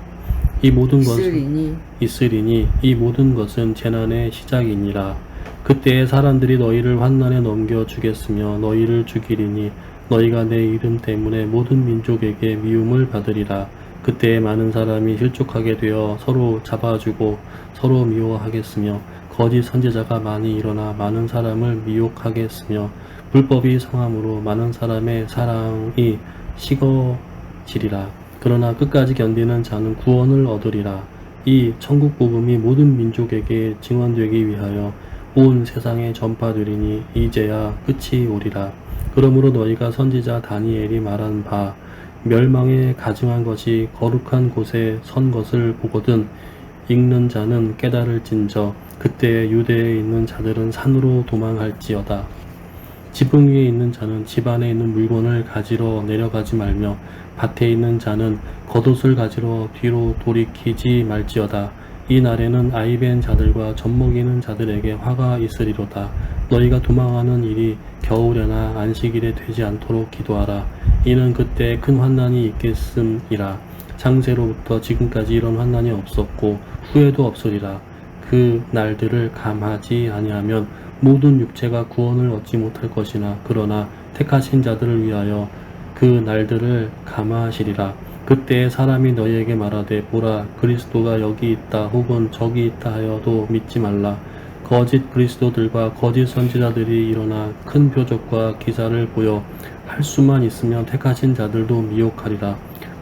Speaker 1: 이 모든 것은 있으리니 이 모든 것은 재난의 시작이니라. 그때에 사람들이 너희를 환난에 넘겨 주겠으며 너희를 죽이리니 너희가 내 이름 때문에 모든 민족에게 미움을 받으리라. 그때에 많은 사람이 실족하게 되어 서로 잡아주고 서로 미워하겠으며 거짓 선지자가 많이 일어나 많은 사람을 미혹하겠으며 불법이 성함으로 많은 사람의 사랑이 식어지리라. 그러나 끝까지 견디는 자는 구원을 얻으리라. 이 천국 복음이 모든 민족에게 증언되기 위하여 온 세상에 전파되리니 이제야 끝이 오리라. 그러므로 너희가 선지자 다니엘이 말한 바 멸망에 가증한 것이 거룩한 곳에 선 것을 보거든 읽는 자는 깨달을진저 그때 유대에 있는 자들은 산으로 도망할지어다. 지붕 위에 있는 자는 집 안에 있는 물건을 가지러 내려가지 말며 밭에 있는 자는 겉옷을 가지러 뒤로 돌이키지 말지어다. 이 날에는 아이벤 자들과 젖먹이는 자들에게 화가 있으리로다. 너희가 도망하는 일이 겨울에나 안식일에 되지 않도록 기도하라. 이는 그때 큰 환난이 있겠음이라. 창세로부터 지금까지 이런 환난이 없었고 후에도 없으리라. 그 날들을 감하지 아니하면 모든 육체가 구원을 얻지 못할 것이나 그러나 택하신 자들을 위하여 그 날들을 감하시리라. 그때 사람이 너희에게 말하되 보라 그리스도가 여기 있다 혹은 저기 있다 하여도 믿지 말라. 거짓 그리스도들과 거짓 선지자들이 일어나 큰 표적과 기사를 보여 할 수만 있으면 택하신 자들도 미혹하리라.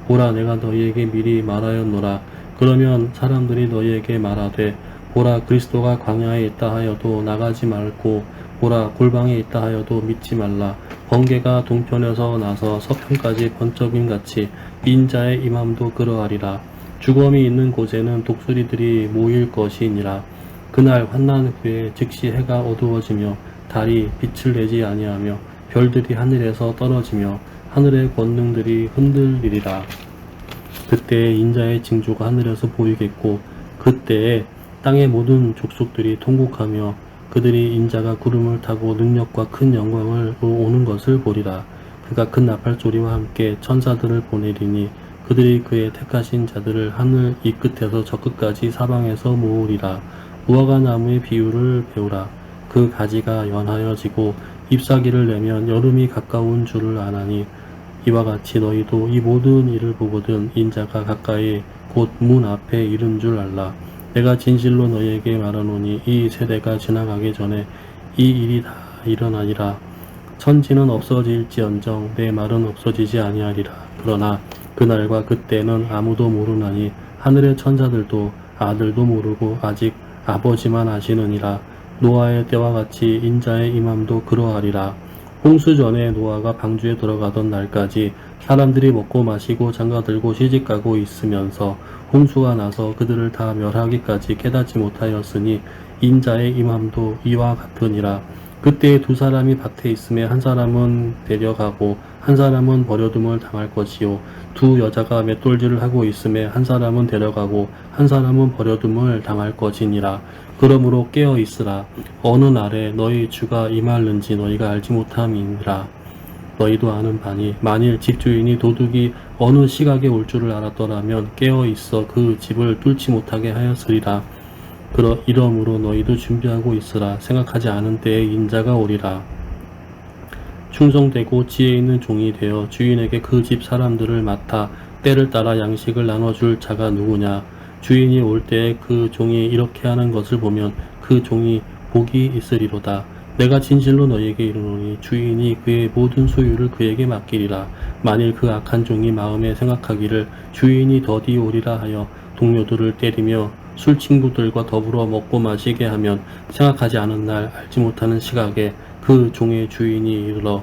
Speaker 1: 보라 내가 너희에게 미리 말하였노라. 그러면 사람들이 너희에게 말하되 보라 그리스도가 광야에 있다 하여도 나가지 말고 보라 골방에 있다 하여도 믿지 말라. 번개가 동편에서 나서 서편까지 번쩍임같이 인자의 임함도 그러하리라. 죽음이 있는 곳에는 독수리들이 모일 것이니라. 그날 환난 후에 즉시 해가 어두워지며 달이 빛을 내지 아니하며 별들이 하늘에서 떨어지며 하늘의 권능들이 흔들리리라. 그때에 인자의 징조가 하늘에서 보이겠고 그때에 땅의 모든 족속들이 통곡하며 그들이 인자가 구름을 타고 능력과 큰 영광을 오는 것을 보리라. 그가 큰 나팔 소리와 함께 천사들을 보내리니 그들이 그의 택하신 자들을 하늘 이 끝에서 저 끝까지 사방에서 모으리라. 무화과 나무의 비유를 배우라. 그 가지가 연하여지고 잎사귀를 내면 여름이 가까운 줄을 아나니 이와 같이 너희도 이 모든 일을 보거든 인자가 가까이 곧 문 앞에 이른 줄 알라. 내가 진실로 너희에게 말하노니 이 세대가 지나가기 전에 이 일이 다 일어나리라. 천지는 없어질지언정 내 말은 없어지지 아니하리라. 그러나 그날과 그때는 아무도 모르나니 하늘의 천사들도 아들도 모르고 아직 아버지만 아시느니라. 노아의 때와 같이 인자의 임함도 그러하리라. 홍수 전에 노아가 방주에 들어가던 날까지 사람들이 먹고 마시고 장가들고 시집가고 있으면서 홍수가 나서 그들을 다 멸하기까지 깨닫지 못하였으니 인자의 임함도 이와 같으니라. 그때에 두 사람이 밭에 있음에 한 사람은 데려가고 한 사람은 버려둠을 당할 것이요 두 여자가 맷돌질을 하고 있음에 한 사람은 데려가고 한 사람은 버려둠을 당할 것이니라. 그러므로 깨어 있으라. 어느 날에 너희 주가 임하는지 너희가 알지 못함이니라. 너희도 아는 바니 만일 집주인이 도둑이 어느 시각에 올 줄을 알았더라면 깨어 있어 그 집을 뚫지 못하게 하였으리라. 이러므로 너희도 준비하고 있으라. 생각하지 않은 때에 인자가 오리라. 충성되고 지혜 있는 종이 되어 주인에게 그 집 사람들을 맡아 때를 따라 양식을 나눠줄 자가 누구냐. 주인이 올 때에 그 종이 이렇게 하는 것을 보면 그 종이 복이 있으리로다. 내가 진실로 너희에게 이르노니 주인이 그의 모든 소유를 그에게 맡기리라. 만일 그 악한 종이 마음에 생각하기를 주인이 더디 오리라 하여 동료들을 때리며 술 친구들과 더불어 먹고 마시게 하면 생각하지 않은 날 알지 못하는 시각에 그 종의 주인이 이르러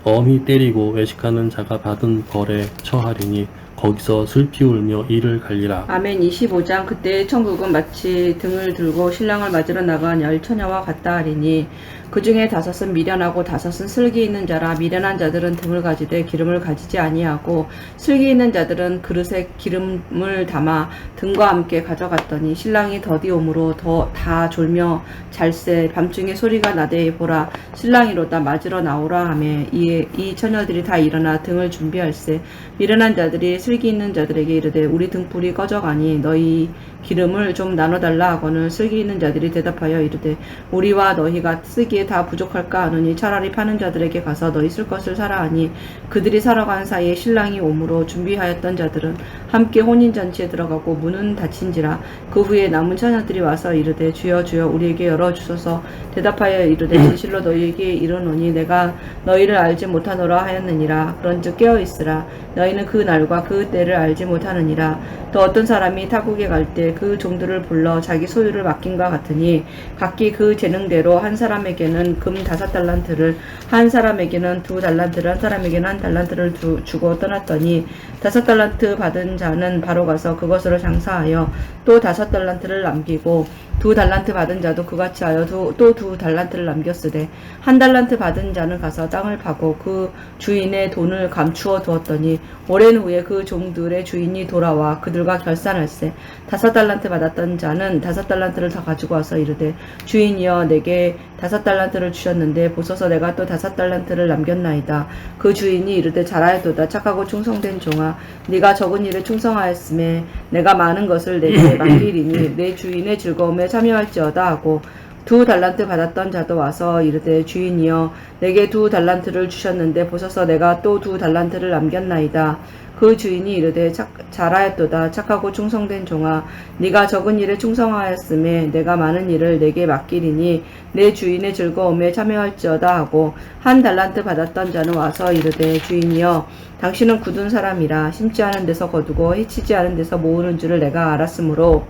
Speaker 1: 엄히 때리고 외식하는 자가 받은 벌에 처하리니 거기서 슬피 울며 이를 갈리라.
Speaker 2: 아멘. 25장. 그때 천국은 마치 등을 들고 신랑을 맞으러 나간 열 처녀와 같다 하리니 그 중에 5은 미련하고 5은 슬기 있는 자라. 미련한 자들은 등을 가지되 기름을 가지지 아니하고 슬기 있는 자들은 그릇에 기름을 담아 등과 함께 가져갔더니 신랑이 더디 오므로 다 졸며 잘새. 밤중에 소리가 나되 보라 신랑이로다 맞으러 나오라 하며 이에 이 처녀들이 다 일어나 등을 준비할세. 미련한 자들이 슬기 있는 자들에게 이르되 우리 등불이 꺼져가니 너희 기름을 좀 나눠달라 하거늘 슬기 있는 자들이 대답하여 이르되 우리와 너희가 쓰기에 다 부족할까 하노니 차라리 파는 자들에게 가서 너희 쓸 것을 사라 하니 그들이 사러 간 사이에 신랑이 오므로 준비하였던 자들은 함께 혼인잔치에 들어가고 문은 닫힌지라. 그 후에 남은 처녀들이 와서 이르되 주여 주여 우리에게 열어주소서. 대답하여 이르되 진실로 너희에게 이르노니 내가 너희를 알지 못하노라 하였느니라. 그런즉 깨어있으라. 너희는 그 날과 그 때를 알지 못하느니라. 또 어떤 사람이 타국에 갈 때 그 종들을 불러 자기 소유를 맡긴과 같으니 각기 그 재능대로 한 사람에게는 금 5달란트를 한 사람에게는 2달란트를 한 사람에게는 1달란트를 주고 떠났더니 5달란트 받은 자는 바로 가서 그것으로 장사하여 또 5달란트를 남기고 2달란트 받은 자도 그같이 하여 또 2달란트를 남겼으되 1달란트 받은 자는 가서 땅을 파고 그 주인의 돈을 감추어 두었더니 오랜 후에 그 종들의 주인이 돌아와 그들과 결산할세. 5달란트 받았던 자는 5달란트를 더 가지고 와서 이르되 주인이여 내게 5달란트를 주셨는데 보소서 내가 또 5달란트를 남겼나이다. 그 주인이 이르되 잘하였도다 착하고 충성된 종아 네가 적은 일에 충성하였음에 내가 많은 것을 내게 맡기리니 내 주인의 즐거움에 참여할지어다 하고 2달란트 받았던 자도 와서 이르되 주인이여 내게 2달란트를 주셨는데 보소서 내가 또 2달란트를 남겼나이다. 그 주인이 이르되 잘하였도다 착하고 충성된 종아 네가 적은 일에 충성하였음에 내가 많은 일을 내게 맡기리니 내 주인의 즐거움에 참여할지어다 하고 1달란트 받았던 자는 와서 이르되 주인이여 당신은 굳은 사람이라 심지 않은 데서 거두고 해치지 않은 데서 모으는 줄을 내가 알았으므로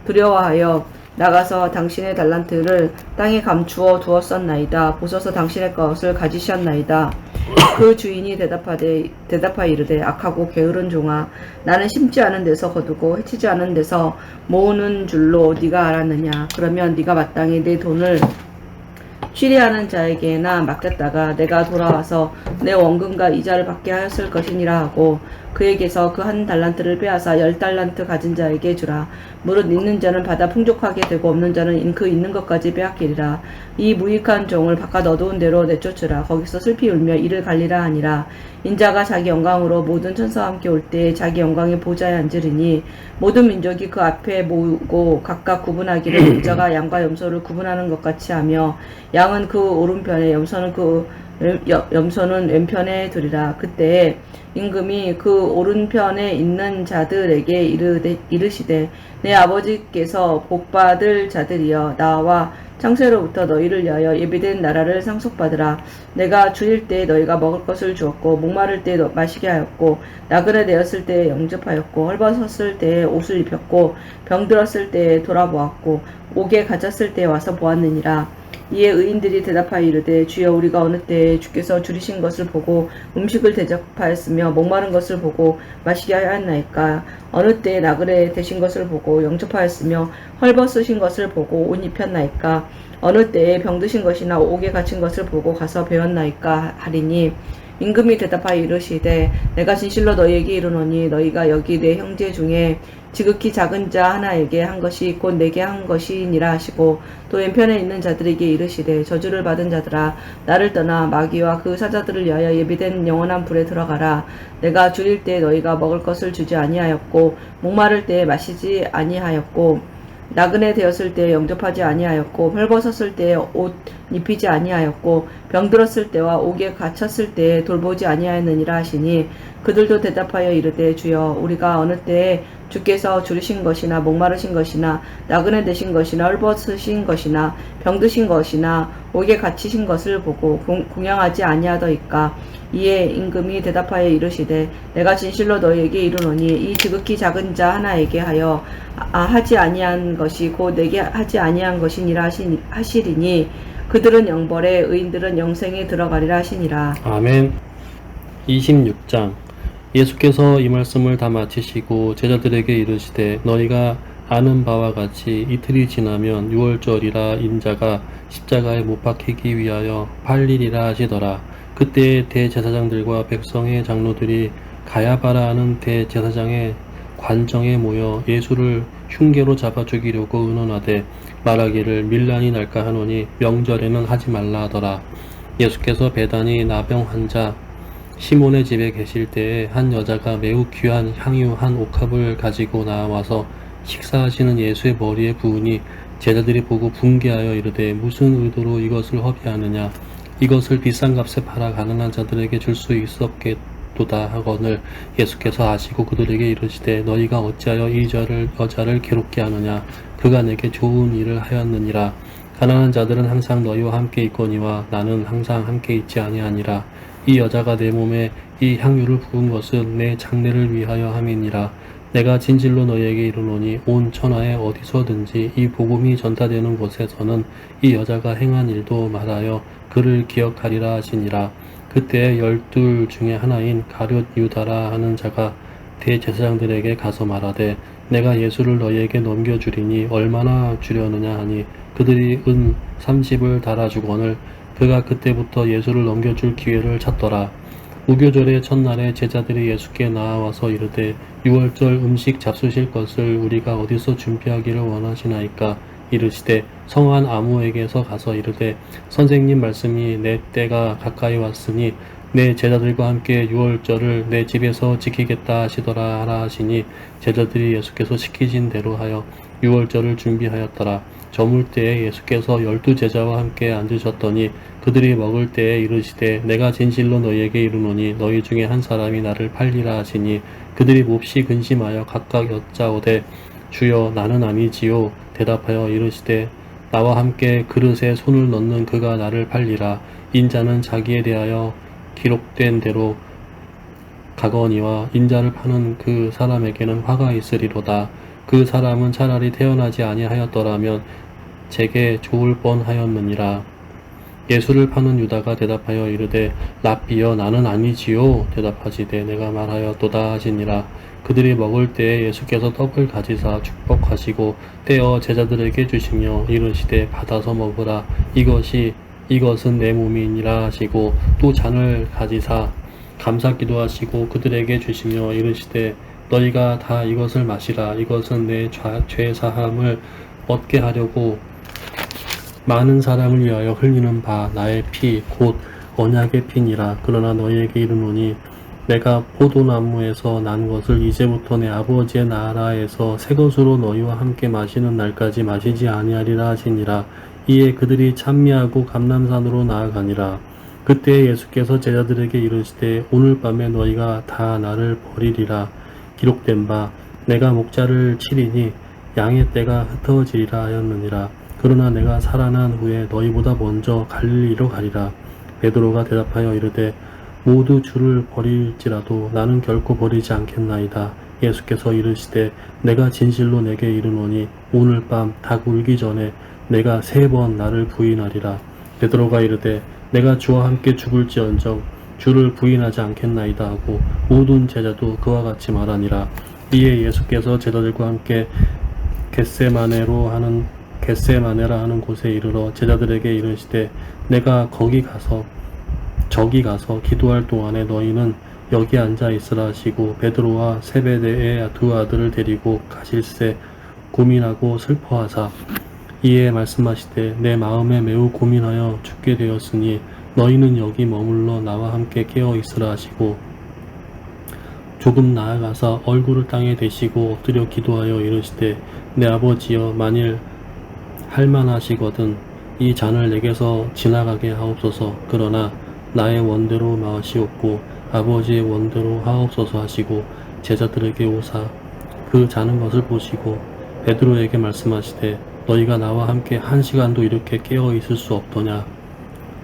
Speaker 2: 두려워하여 나가서 당신의 달란트를 땅에 감추어 두었었나이다. 보소서 당신의 것을 가지셨나이다. 그 주인이 대답하여 이르되 악하고 게으른 종아 나는 심지 않은 데서 거두고 해치지 않은 데서 모으는 줄로 네가 알았느냐. 그러면 네가 마땅히 내 돈을 취리하는 자에게나 맡겼다가 내가 돌아와서 내 원금과 이자를 받게 하였을 것이니라 하고 그에게서 그 1달란트를 빼앗아 10달란트 가진 자에게 주라. 무릇 있는 자는 받아 풍족하게 되고 없는 자는 그 있는 것까지 빼앗기리라. 이 무익한 종을 바깥 어두운 데로 내쫓으라. 거기서 슬피 울며 이를 갈리라 하니라. 인자가 자기 영광으로 모든 천사와 함께 올 때 자기 영광의 보좌에 앉으리니 모든 민족이 그 앞에 모으고 각각 구분하기를 인자가 양과 염소를 구분하는 것 같이 하며 양은 그 오른편에 염소는 왼편에 두리라. 그때 임금이 그 오른편에 있는 자들에게 이르시되 내 아버지께서 복받을 자들이여 나와 창세로부터 너희를 위하여 예비된 나라를 상속받으라. 내가 주일 때 너희가 먹을 것을 주었고 목마를 때 마시게 하였고 나그네 되었을 때 영접하였고 헐벗었을 때 옷을 입혔고 병들었을 때 돌아보았고 옥에 갇혔을 때 와서 보았느니라. 이에 의인들이 대답하여 이르되 주여 우리가 어느 때에 주께서 줄이신 것을 보고 음식을 대접하였으며 목마른 것을 보고 마시게 하였나이까. 어느 때에 나그네 되신 것을 보고 영접하였으며 헐벗으신 것을 보고 옷 입혔나이까. 어느 때에 병드신 것이나 옥에 갇힌 것을 보고 가서 배웠나이까 하리니 임금이 대답하여 이르시되 내가 진실로 너희에게 이르노니 너희가 여기 내 형제 중에 지극히 작은 자 하나에게 한 것이 곧 내게 한 것이니라 하시고 또 왼편에 있는 자들에게 이르시되 저주를 받은 자들아 나를 떠나 마귀와 그 사자들을 위하여 예비된 영원한 불에 들어가라. 내가 줄일 때 너희가 먹을 것을 주지 아니하였고 목마를 때 마시지 아니하였고 나그네 되었을 때 영접하지 아니하였고 헐벗었을 때 옷 입히지 아니하였고 병들었을 때와 옥에 갇혔을 때 돌보지 아니하였느니라 하시니 그들도 대답하여 이르되 주여 우리가 어느 때에 주께서 줄이신 것이나 목마르신 것이나 나그네 되신 것이나 헐벗으신 것이나 병드신 것이나 옥에 갇히신 것을 보고 공양하지 아니하더이까. 이에 임금이 대답하여 이르시되 내가 진실로 너희에게 이르노니 이 지극히 작은 자 하나에게 하여 하지 아니한 것이 곧 내게 하지 아니한 것이니라 하시리니 그들은 영벌에 의인들은 영생에 들어가리라 하시니라.
Speaker 1: 아멘. 26장. 예수께서 이 말씀을 다 마치시고 제자들에게 이르시되 너희가 아는 바와 같이 이틀이 지나면 유월절이라 인자가 십자가에 못 박히기 위하여 팔리리라 하시더라. 그때에 대제사장들과 백성의 장로들이 가야바라 하는 대제사장의 관정에 모여 예수를 흉계로 잡아 죽이려고 의논하되 말하기를 밀란이 날까 하노니 명절에는 하지 말라 하더라. 예수께서 베다니 나병 환자 시몬의 집에 계실 때에 한 여자가 매우 귀한 향유 한 옥합을 가지고 나와서 식사하시는 예수의 머리에 부으니 제자들이 보고 분개하여 이르되 무슨 의도로 이것을 허비하느냐 이것을 비싼 값에 팔아 가난한 자들에게 줄 수 있었겠도다 하거늘 예수께서 아시고 그들에게 이르시되 너희가 어찌하여 이 여자를 괴롭게 하느냐 그가 내게 좋은 일을 하였느니라. 가난한 자들은 항상 너희와 함께 있거니와 나는 항상 함께 있지 아니하니라. 이 여자가 내 몸에 이 향유를 부은 것은 내 장례를 위하여 함이니라. 내가 진실로 너희에게 이르노니 온 천하에 어디서든지 이 복음이 전파되는 곳에서는 이 여자가 행한 일도 말하여 그를 기억하리라 하시니라. 그때 12 중에 하나인 가룟 유다라 하는 자가 대제사장들에게 가서 말하되 내가 예수를 너희에게 넘겨주리니 얼마나 주려느냐 하니 그들이 은 30을 달아주거늘 그가 그때부터 예수를 넘겨줄 기회를 찾더라. 무교절의 첫날에 제자들이 예수께 나와서 이르되 유월절 음식 잡수실 것을 우리가 어디서 준비하기를 원하시나이까 이르시되 성한 아무에게서 가서 이르되 선생님 말씀이 내 때가 가까이 왔으니 내 제자들과 함께 유월절을 내 집에서 지키겠다 하시더라 하라 하시니 제자들이 예수께서 시키신 대로 하여 유월절을 준비하였더라. 저물 때에 예수께서 12제자와 함께 앉으셨더니 그들이 먹을 때에 이르시되 내가 진실로 너희에게 이르노니 너희 중에 한 사람이 나를 팔리라 하시니 그들이 몹시 근심하여 각각 여짜오되 주여 나는 아니지요 대답하여 이르시되 나와 함께 그릇에 손을 넣는 그가 나를 팔리라. 인자는 자기에 대하여 기록된 대로 가거니와 인자를 파는 그 사람에게는 화가 있으리로다. 그 사람은 차라리 태어나지 아니하였더라면 제게 좋을 뻔하였느니라. 예수를 파는 유다가 대답하여 이르되 랍비여 나는 아니지요 대답하시되 내가 말하였도다 하시니라. 그들이 먹을 때에 예수께서 떡을 가지사 축복하시고 떼어 제자들에게 주시며 이르시되 받아서 먹으라 이것은 내 몸이니라 하시고 또 잔을 가지사 감사 기도하시고 그들에게 주시며 이르시되 너희가 다 이것을 마시라 이것은 내 죄 사함을 얻게 하려고 많은 사람을 위하여 흘리는 바 나의 피 곧 언약의 피니라. 그러나 너희에게 이르노니 내가 포도나무에서 난 것을 이제부터 내 아버지의 나라에서 새 것으로 너희와 함께 마시는 날까지 마시지 아니하리라 하시니라. 이에 그들이 찬미하고 감람산으로 나아가니라. 그때 예수께서 제자들에게 이르시되 오늘 밤에 너희가 다 나를 버리리라. 기록된 바 내가 목자를 치리니 양의 떼가 흩어지리라 하였느니라. 그러나 내가 살아난 후에 너희보다 먼저 갈릴리로 가리라. 베드로가 대답하여 이르되 모두 주를 버릴지라도 나는 결코 버리지 않겠나이다. 예수께서 이르시되 내가 진실로 내게 이르노니 오늘 밤 닭 울기 전에 내가 3번 나를 부인하리라. 베드로가 이르되 내가 주와 함께 죽을지언정 주를 부인하지 않겠나이다 하고 모든 제자도 그와 같이 말하니라. 이에 예수께서 제자들과 함께 겟세마네라 하는 곳에 이르러 제자들에게 이르시되 내가 저기 가서 기도할 동안에 너희는 여기 앉아 있으라 하시고 베드로와 세베대의 2 아들을 데리고 가실새 고민하고 슬퍼하사 이에 말씀하시되 내 마음에 매우 고민하여 죽게 되었으니 너희는 여기 머물러 나와 함께 깨어 있으라 하시고 조금 나아가서 얼굴을 땅에 대시고 엎드려 기도하여 이르시되 내 아버지여 만일 할만하시거든 이 잔을 내게서 지나가게 하옵소서. 그러나 나의 원대로 마시옵고 아버지의 원대로 하옵소서 하시고 제자들에게 오사 그 자는 것을 보시고 베드로에게 말씀하시되 너희가 나와 함께 1시간도 이렇게 깨어 있을 수 없더냐.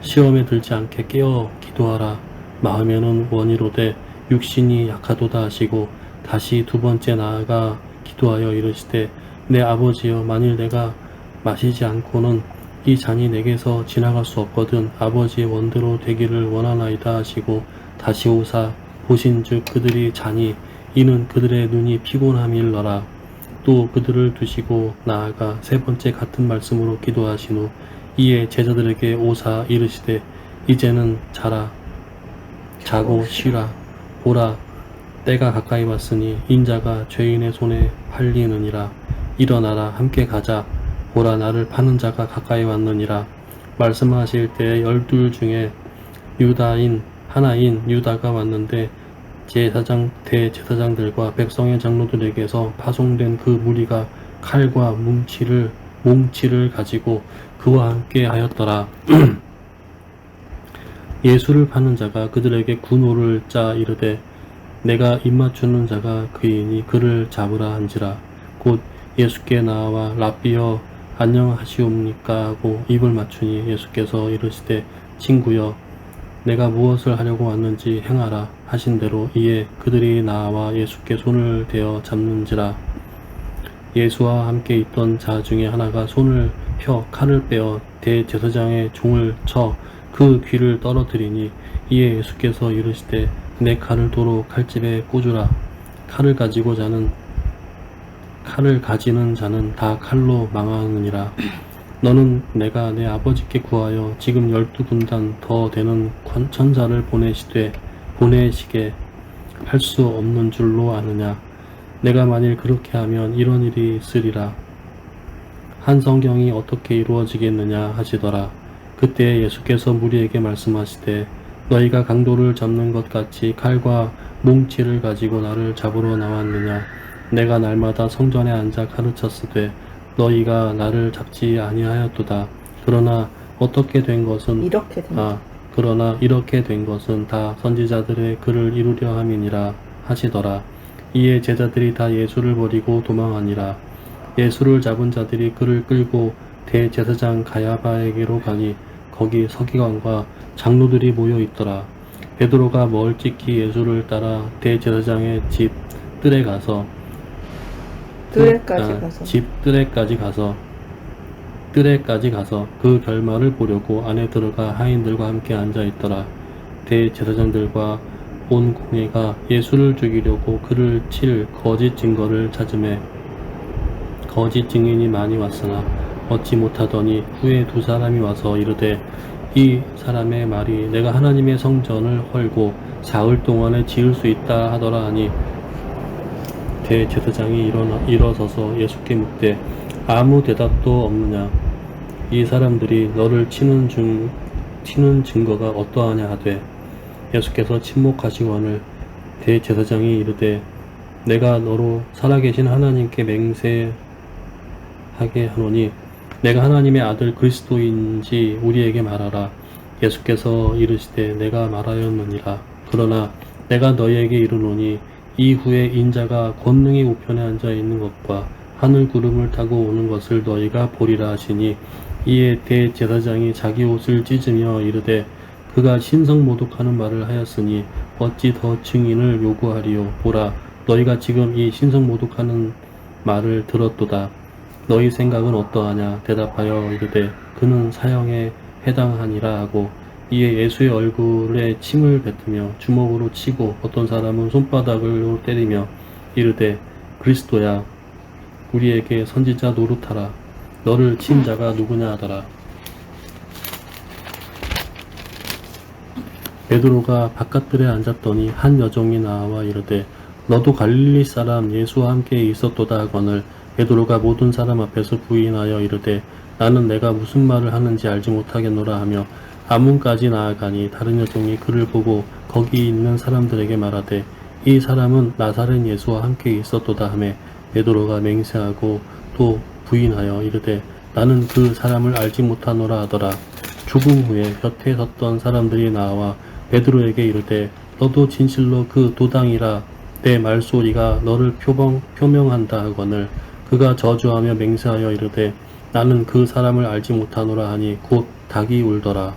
Speaker 1: 시험에 들지 않게 깨어 기도하라. 마음에는 원이로되 육신이 약하도다 하시고 다시 2번째 나아가 기도하여 이르시되 내 아버지여 만일 내가 마시지 않고는 이 잔이 내게서 지나갈 수 없거든 아버지의 원대로 되기를 원하나이다 하시고 다시 오사 보신즉 그들이 자니 이는 그들의 눈이 피곤함일러라. 또 그들을 두시고 나아가 세 번째 같은 말씀으로 기도하신 후 이에 제자들에게 오사 이르시되 이제는 자고 쉬라. 보라 때가 가까이 왔으니 인자가 죄인의 손에 팔리느니라. 일어나라 함께 가자. 보라 나를 파는 자가 가까이 왔느니라. 말씀하실 때 12 중에 유다인 하나인 유다가 왔는데 대제사장들과 백성의 장로들에게서 파송된 그 무리가 칼과 뭉치를 가지고 그와 함께 하였더라. 예수를 파는 자가 그들에게 군호를 짜 이르되 내가 입맞추는 자가 그이니 그를 잡으라 한지라. 곧 예수께 나와 랍비여 안녕하시옵니까 하고 입을 맞추니 예수께서 이르시되 친구여 내가 무엇을 하려고 왔는지 행하라 하신 대로 이에 그들이 나와 예수께 손을 대어 잡는지라. 예수와 함께 있던 자 중에 하나가 손을 펴 칼을 빼어 대제사장의 종을 쳐 그 귀를 떨어뜨리니 이에 예수께서 이르시되 내 칼을 도로 칼집에 꽂으라. 칼을 가지는 자는 다 칼로 망하느니라. 너는 내가 내 아버지께 구하여 지금 12군단 더 되는 천사를 보내시게 할 수 없는 줄로 아느냐. 내가 만일 그렇게 하면 이런 일이 있으리라. 한 성경이 어떻게 이루어지겠느냐 하시더라. 그때 예수께서 무리에게 말씀하시되 너희가 강도를 잡는 것 같이 칼과 뭉치를 가지고 나를 잡으러 나왔느냐. 내가 날마다 성전에 앉아 가르쳤으되 너희가 나를 잡지 아니하였도다. 그러나 이렇게 된 것은 다 선지자들의 글을 이루려 함이니라 하시더라. 이에 제자들이 다 예수를 버리고 도망하니라. 예수를 잡은 자들이 그를 끌고 대제사장 가야바에게로 가니 거기 서기관과 장로들이 모여 있더라. 베드로가 멀찍이 예수를 따라 대제사장의 집 뜰에까지 가서 그 결말을 보려고 안에 들어가 하인들과 함께 앉아 있더라. 대제사장들과 온 공회가 예수를 죽이려고 그를 칠 거짓 증거를 찾음에 거짓 증인이 많이 왔으나 얻지 못하더니 후에 두 사람이 와서 이르되 이 사람의 말이 내가 하나님의 성전을 헐고 사흘 동안에 지을 수 있다 하더라 하니 대제사장이 일어서서 예수께 묻되 아무 대답도 없느냐. 이 사람들이 너를 치는 증거가 어떠하냐 하되 예수께서 침묵하시거늘 대제사장이 이르되 내가 너로 살아계신 하나님께 맹세하게 하노니 내가 하나님의 아들 그리스도인지 우리에게 말하라. 예수께서 이르시되 내가 말하였느니라. 그러나 내가 너희에게 이르노니 이후에 인자가 권능의 우편에 앉아 있는 것과 하늘 구름을 타고 오는 것을 너희가 보리라 하시니 이에 대제사장이 자기 옷을 찢으며 이르되 그가 신성모독하는 말을 하였으니 어찌 더 증인을 요구하리요. 보라 너희가 지금 이 신성모독하는 말을 들었도다. 너희 생각은 어떠하냐. 대답하여 이르되 그는 사형에 해당하니라 하고 이에 예수의 얼굴에 침을 뱉으며 주먹으로 치고 어떤 사람은 손바닥으로 때리며 이르되 그리스도야 우리에게 선지자 노릇하라. 너를 친 자가 누구냐 하더라. 베드로가 바깥들에 앉았더니 한 여종이 나와 이르되 너도 갈릴리 사람 예수와 함께 있었도다 하거늘 베드로가 모든 사람 앞에서 부인하여 이르되 나는 내가 무슨 말을 하는지 알지 못하겠노라 하며 아문까지 나아가니 다른 여종이 그를 보고 거기 있는 사람들에게 말하되 이 사람은 나사렛 예수와 함께 있었도다 하매 베드로가 맹세하고 또 부인하여 이르되 나는 그 사람을 알지 못하노라 하더라. 죽음 후에 곁에 섰던 사람들이 나와 베드로에게 이르되 너도 진실로 그 도당이라 내 말소리가 너를 표명한다 하거늘 그가 저주하며 맹세하여 이르되 나는 그 사람을 알지 못하노라 하니 곧 닭이 울더라.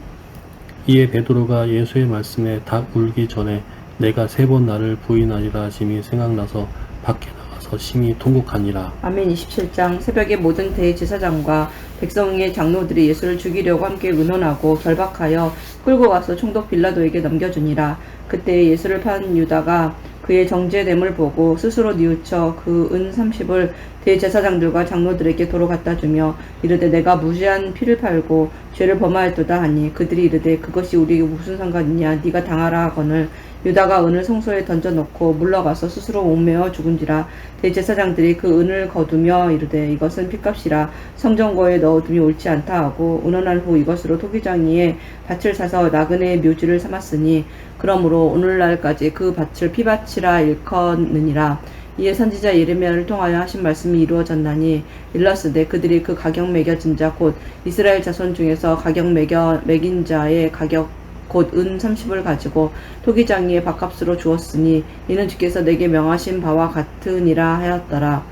Speaker 1: 이에 베드로가 예수의 말씀에 닭 울기 전에 내가 3번 나를 부인하리라 하심이 생각나서 밖에 나가서 심히 통곡하니라.
Speaker 2: 아멘. 27장 새벽에 모든 대제사장과 백성의 장로들이 예수를 죽이려고 함께 의논하고 결박하여 끌고 가서 총독 빌라도에게 넘겨주니라. 그때 예수를 판 유다가 그의 정죄됨을 보고 스스로 뉘우쳐 그 은 30을 대제사장들과 장로들에게 도로 갖다 주며 이르되 내가 무죄한 피를 팔고 죄를 범하였도다 하니 그들이 이르되 그것이 우리에게 무슨 상관이냐 네가 당하라 하거늘 유다가 은을 성소에 던져놓고 물러가서 스스로 목매어 죽은지라. 대제사장들이 그 은을 거두며 이르되 이것은 핏값이라 성전고에 넣어둠이 옳지 않다 하고 의논한 후 이것으로 토기장이에 밭을 사서 나그네의 묘지를 삼았으니 그러므로 오늘날까지 그 밭을 피밭이라 일컫느니라. 이에 선지자 예레미야를 통하여 하신 말씀이 이루어졌나니 일렀으되 그들이 그 가격 매겨진 자 곧 이스라엘 자손 중에서 가격 매긴 자의 가격 곧 은 30을 가지고 토기장이의 밥값으로 주었으니 이는 주께서 내게 명하신 바와 같으니라 하였더라.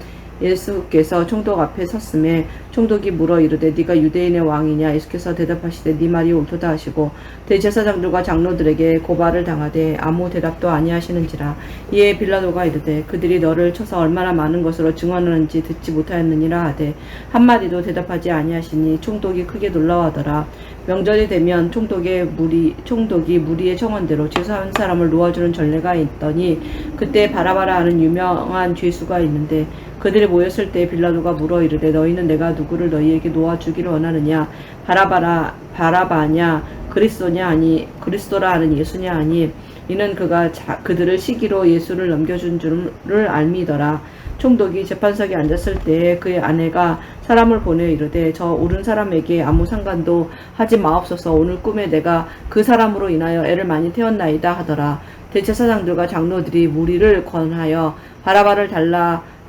Speaker 2: 예수께서 총독 앞에 섰음에 총독이 물어 이르되 네가 유대인의 왕이냐. 예수께서 대답하시되 네 말이 옳도다 하시고 대제사장들과 장로들에게 고발을 당하되 아무 대답도 아니하시는지라. 이에 빌라도가 이르되 그들이 너를 쳐서 얼마나 많은 것으로 증언하는지 듣지 못하였느니라 하되 한마디도 대답하지 아니하시니 총독이 크게 놀라워하더라. 명절이 되면 총독이 무리의 청원대로 죄수한 사람을 놓아주는 전례가 있더니 그때 바라바라 하는 유명한 죄수가 있는데 그들이 모였을 때 빌라도가 물어 이르되 너희는 내가 누구를 너희에게 놓아주기를 원하느냐. 바라바냐 그리스도냐 아니 그리스도라 하는 예수냐 아니 이는 그가 그들을 시기로 예수를 넘겨준 줄을 알미더라. 총독이 재판석에 앉았을 때에 그의 아내가 사람을 보내 이르되 저 옳은 사람에게 아무 상관도 하지 마옵소서. 오늘 꿈에 내가 그 사람으로 인하여 애를 많이 태웠나이다 하더라. 대제사장들과 장로들이 무리를 권하여 바라바를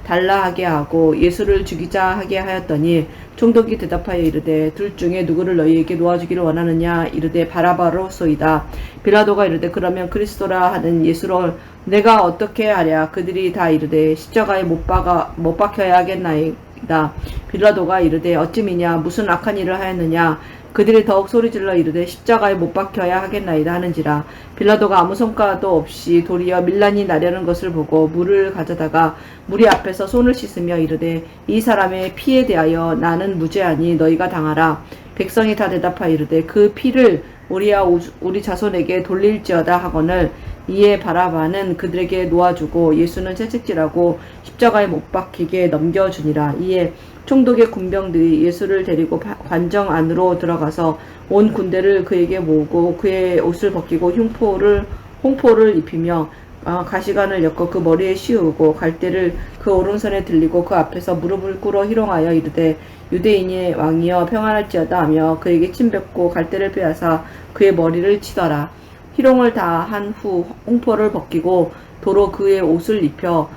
Speaker 2: 달라하게 하고 예수를 죽이자 하게 하였더니 총독이 대답하여 이르되 둘 중에 누구를 너희에게 놓아주기를 원하느냐. 이르되 바라바로소이다. 빌라도가 이르되 그러면 그리스도라 하는 예수를 내가 어떻게 하랴. 그들이 다 이르되 십자가에 못 박혀야 하겠나이다. 빌라도가 이르되 어찌미냐 무슨 악한 일을 하였느냐. 그들이 더욱 소리질러 이르되 십자가에 못 박혀야 하겠나이다 하는지라. 빌라도가 아무 성과도 없이 도리어 밀란이 나려는 것을 보고 물을 가져다가 무리 앞에서 손을 씻으며 이르되 이 사람의 피에 대하여 나는 무죄하니 너희가 당하라. 백성이 다 대답하여 이르되 그 피를 우리와 우리 자손에게 돌릴지어다 하거늘 이에 바라바는 그들에게 놓아주고 예수는 채찍질하고 십자가에 못 박히게 넘겨주니라. 이에 총독의 군병들이 예수를 데리고 관정 안으로 들어가서 온 군대를 그에게 모으고 그의 옷을 벗기고 홍포를 입히며 가시관을 엮어 그 머리에 씌우고 갈대를 그 오른손에 들리고 그 앞에서 무릎을 꿇어 희롱하여 이르되 유대인의 왕이여 평안할지어다 하며 그에게 침뱉고 갈대를 빼앗아 그의 머리를 치더라. 희롱을 다 한 후 홍포를 벗기고 도로 그의 옷을 입혀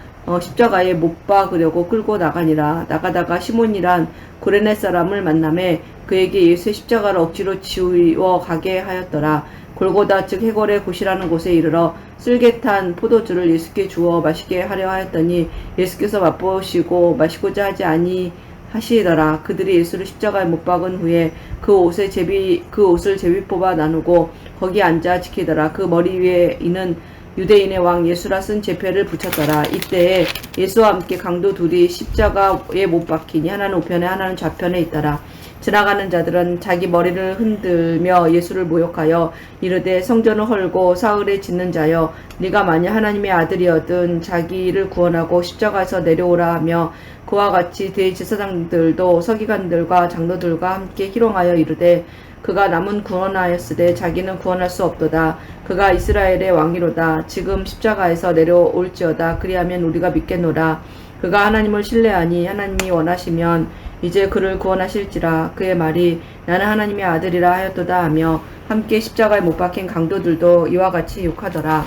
Speaker 2: 십자가에 못 박으려고 끌고 나가니라. 나가다가 시몬이란 구레네 사람을 만남에 그에게 예수의 십자가를 억지로 지워 가게 하였더라. 골고다 즉 해골의 곳이라는 곳에 이르러 쓸개탄 포도주를 예수께 주어 마시게 하려 하였더니 예수께서 맛보시고 마시고자 하지 아니하시더라. 그들이 예수를 십자가에 못 박은 후에 그 옷을 제비 뽑아 나누고 거기 앉아 지키더라. 그 머리 위에 이는 유대인의 왕 예수라 쓴 제패를 붙였더라. 이때에 예수와 함께 강도 둘이 십자가에 못 박히니 하나는 우편에 하나는 좌편에 있더라. 지나가는 자들은 자기 머리를 흔들며 예수를 모욕하여 이르되 성전을 헐고 사흘에 짓는 자여 네가 만일 하나님의 아들이어든 자기를 구원하고 십자가에서 내려오라 하며 그와 같이 대제사장들도 서기관들과 장로들과 함께 희롱하여 이르되 그가 남은 구원하였으되 자기는 구원할 수 없도다. 그가 이스라엘의 왕이로다. 지금 십자가에서 내려올지어다. 그리하면 우리가 믿겠노라. 그가 하나님을 신뢰하니 하나님이 원하시면 이제 그를 구원하실지라. 그의 말이 나는 하나님의 아들이라 하였도다 하며 함께 십자가에 못 박힌 강도들도 이와 같이 욕하더라.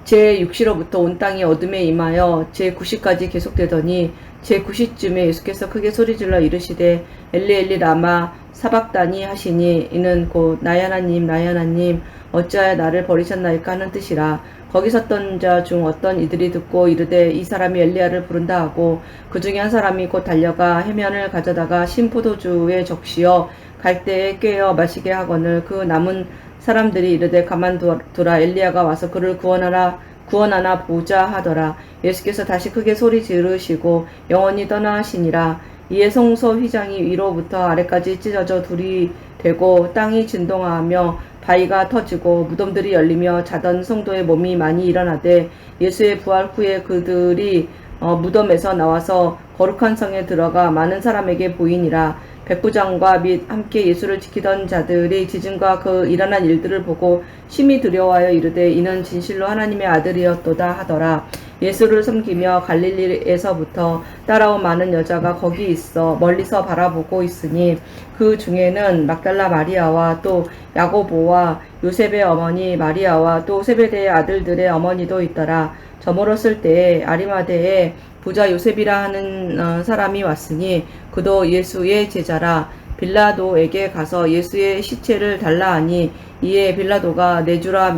Speaker 2: 제6시로부터 온 땅이 어둠에 임하여 제9시까지 계속되더니 제9시쯤에 예수께서 크게 소리질러 이르시되 엘리 엘리 라마 사박다니 하시니 이는 곧 나의 하나님 나의 하나님 어찌하여 나를 버리셨나이까 하는 뜻이라. 거기 섰던 자 중 어떤 이들이 듣고 이르되 이 사람이 엘리야를 부른다 하고 그 중에 한 사람이 곧 달려가 해면을 가져다가 신 포도주에 적시어 갈대에 꿰어 마시게 하거늘 그 남은 사람들이 이르되 가만두라 엘리야가 와서 그를 구원하나 보자 하더라. 예수께서 다시 크게 소리 지르시고 영원히 떠나시니라. 이에 성소 휘장이 위로부터 아래까지 찢어져 둘이 되고 땅이 진동하며 바위가 터지고 무덤들이 열리며 자던 성도의 몸이 많이 일어나되 예수의 부활 후에 그들이 무덤에서 나와서 거룩한 성에 들어가 많은 사람에게 보이니라. 백부장과 및 함께 예수를 지키던 자들이 지진과 그 일어난 일들을 보고 심히 두려워하여 이르되 이는 진실로 하나님의 아들이었도다 하더라. 예수를 섬기며 갈릴리에서부터 따라온 많은 여자가 거기 있어 멀리서 바라보고 있으니 그 중에는 막달라 마리아와 또 야고보와 요셉의 어머니 마리아와 또 세베대의 아들들의 어머니도 있더라. 저물었을 때에 아리마대에 부자 요셉이라 하는 사람이 왔으니 그도 예수의 제자라. 빌라도에게 가서 예수의 시체를 달라 하니 이에 빌라도가 내주라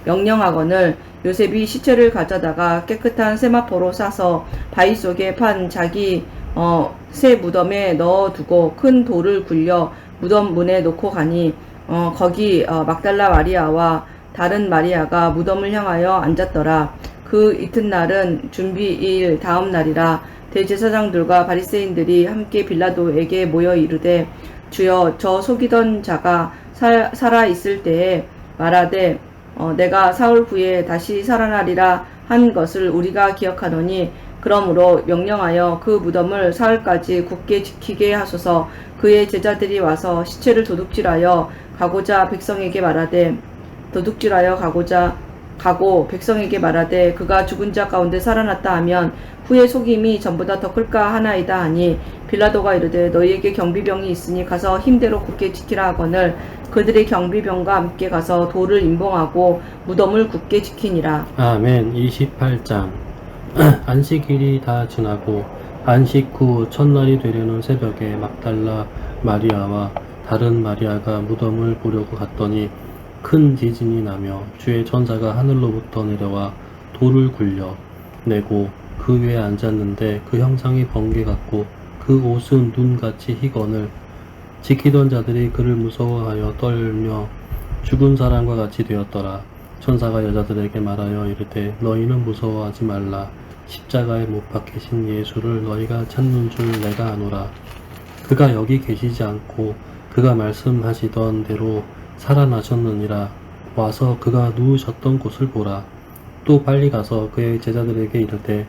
Speaker 2: 명령하거늘 요셉이 시체를 가져다가 깨끗한 세마포로 싸서 바위 속에 판 자기 새 무덤에 넣어두고 큰 돌을 굴려 무덤 문에 놓고 가니 거기 막달라 마리아와 다른 마리아가 무덤을 향하여 앉았더라. 그 이튿날은 준비일 다음 날이라. 대제사장들과 바리새인들이 함께 빌라도에게 모여 이르되 주여 저 속이던 자가 살아 있을 때에 말하되 내가 사흘 후에 다시 살아나리라 한 것을 우리가 기억하노니 그러므로 명령하여 그 무덤을 사흘까지 굳게 지키게 하소서. 그의 제자들이 와서 시체를 도둑질하여 가고자 백성에게 말하되 가고 백성에게 말하되 그가 죽은 자 가운데 살아났다 하면 후에 속임이 전보다 더 클까 하나이다 하니 빌라도가 이르되 너희에게 경비병이 있으니 가서 힘대로 굳게 지키라 하거늘 그들이 경비병과 함께 가서 돌을 임봉하고 무덤을 굳게 지키니라.
Speaker 1: 아멘. 28장. 안식일이 다 지나고 안식 후 첫날이 되려는 새벽에 막달라 마리아와 다른 마리아가 무덤을 보려고 갔더니 큰 지진이 나며 주의 천사가 하늘로부터 내려와 돌을 굴려 내고 그 위에 앉았는데 그 형상이 번개 같고 그 옷은 눈같이 희거늘 지키던 자들이 그를 무서워하여 떨며 죽은 사람과 같이 되었더라. 천사가 여자들에게 말하여 이르되 너희는 무서워하지 말라. 십자가에 못 박히신 예수를 너희가 찾는 줄 내가 아노라. 그가 여기 계시지 않고 그가 말씀하시던 대로 살아나셨느니라. 와서 그가 누우셨던 곳을 보라. 또 빨리 가서 그의 제자들에게 이르되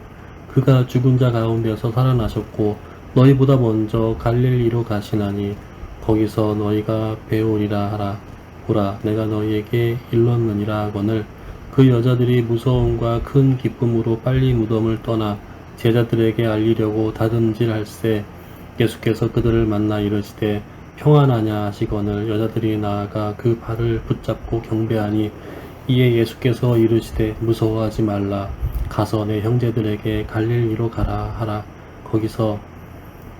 Speaker 1: 그가 죽은 자 가운데서 살아나셨고 너희보다 먼저 갈릴리로 가시나니 거기서 너희가 배우리라 하라. 보라 내가 너희에게 일렀느니라 하거늘 그 여자들이 무서움과 큰 기쁨으로 빨리 무덤을 떠나 제자들에게 알리려고 다듬질할세 예수께서 그들을 만나 이르시되 평안하냐 하시거늘 여자들이 나아가 그 발을 붙잡고 경배하니 이에 예수께서 이르시되 무서워하지 말라. 가서 내 형제들에게 갈릴리로 가라 하라. 거기서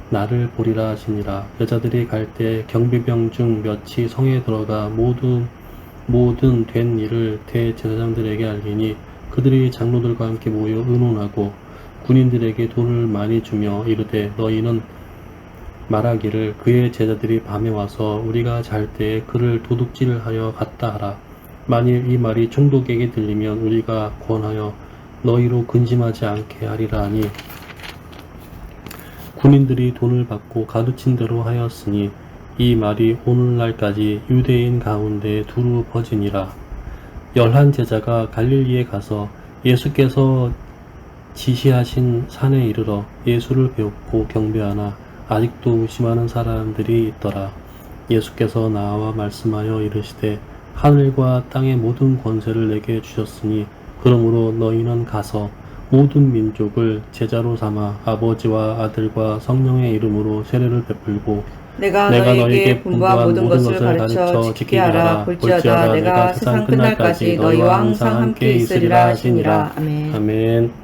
Speaker 1: 나를 보리라 하시니라. 여자들이 갈 때 경비병 중 몇이 성에 들어가 모든 된 일을 대제사장들에게 알리니 그들이 장로들과 함께 모여 의논하고 군인들에게 돈을 많이 주며 이르되 너희는 말하기를 그의 제자들이 밤에 와서 우리가 잘 때에 그를 도둑질하여 갔다 하라. 만일 이 말이 총독에게 들리면 우리가 권하여 너희로 근심하지 않게 하리라 하니 군인들이 돈을 받고 가르친 대로 하였으니 이 말이 오늘날까지 유대인 가운데 두루 퍼지니라. 11 제자가 갈릴리에 가서 예수께서 지시하신 산에 이르러 예수를 배웠고 경배하나 아직도 의심하는 사람들이 있더라. 예수께서 나와 말씀하여 이르시되 하늘과 땅의 모든 권세를 내게 주셨으니 그러므로 너희는 가서 모든 민족을 제자로 삼아 아버지와 아들과 성령의 이름으로 세례를 베풀고 내가 너희에게 분부한 모든 것을 가르쳐 지키게 하라. 볼지어다 내가 세상 끝날까지 너희와 항상 함께 있으리라 하시니라. 아멘.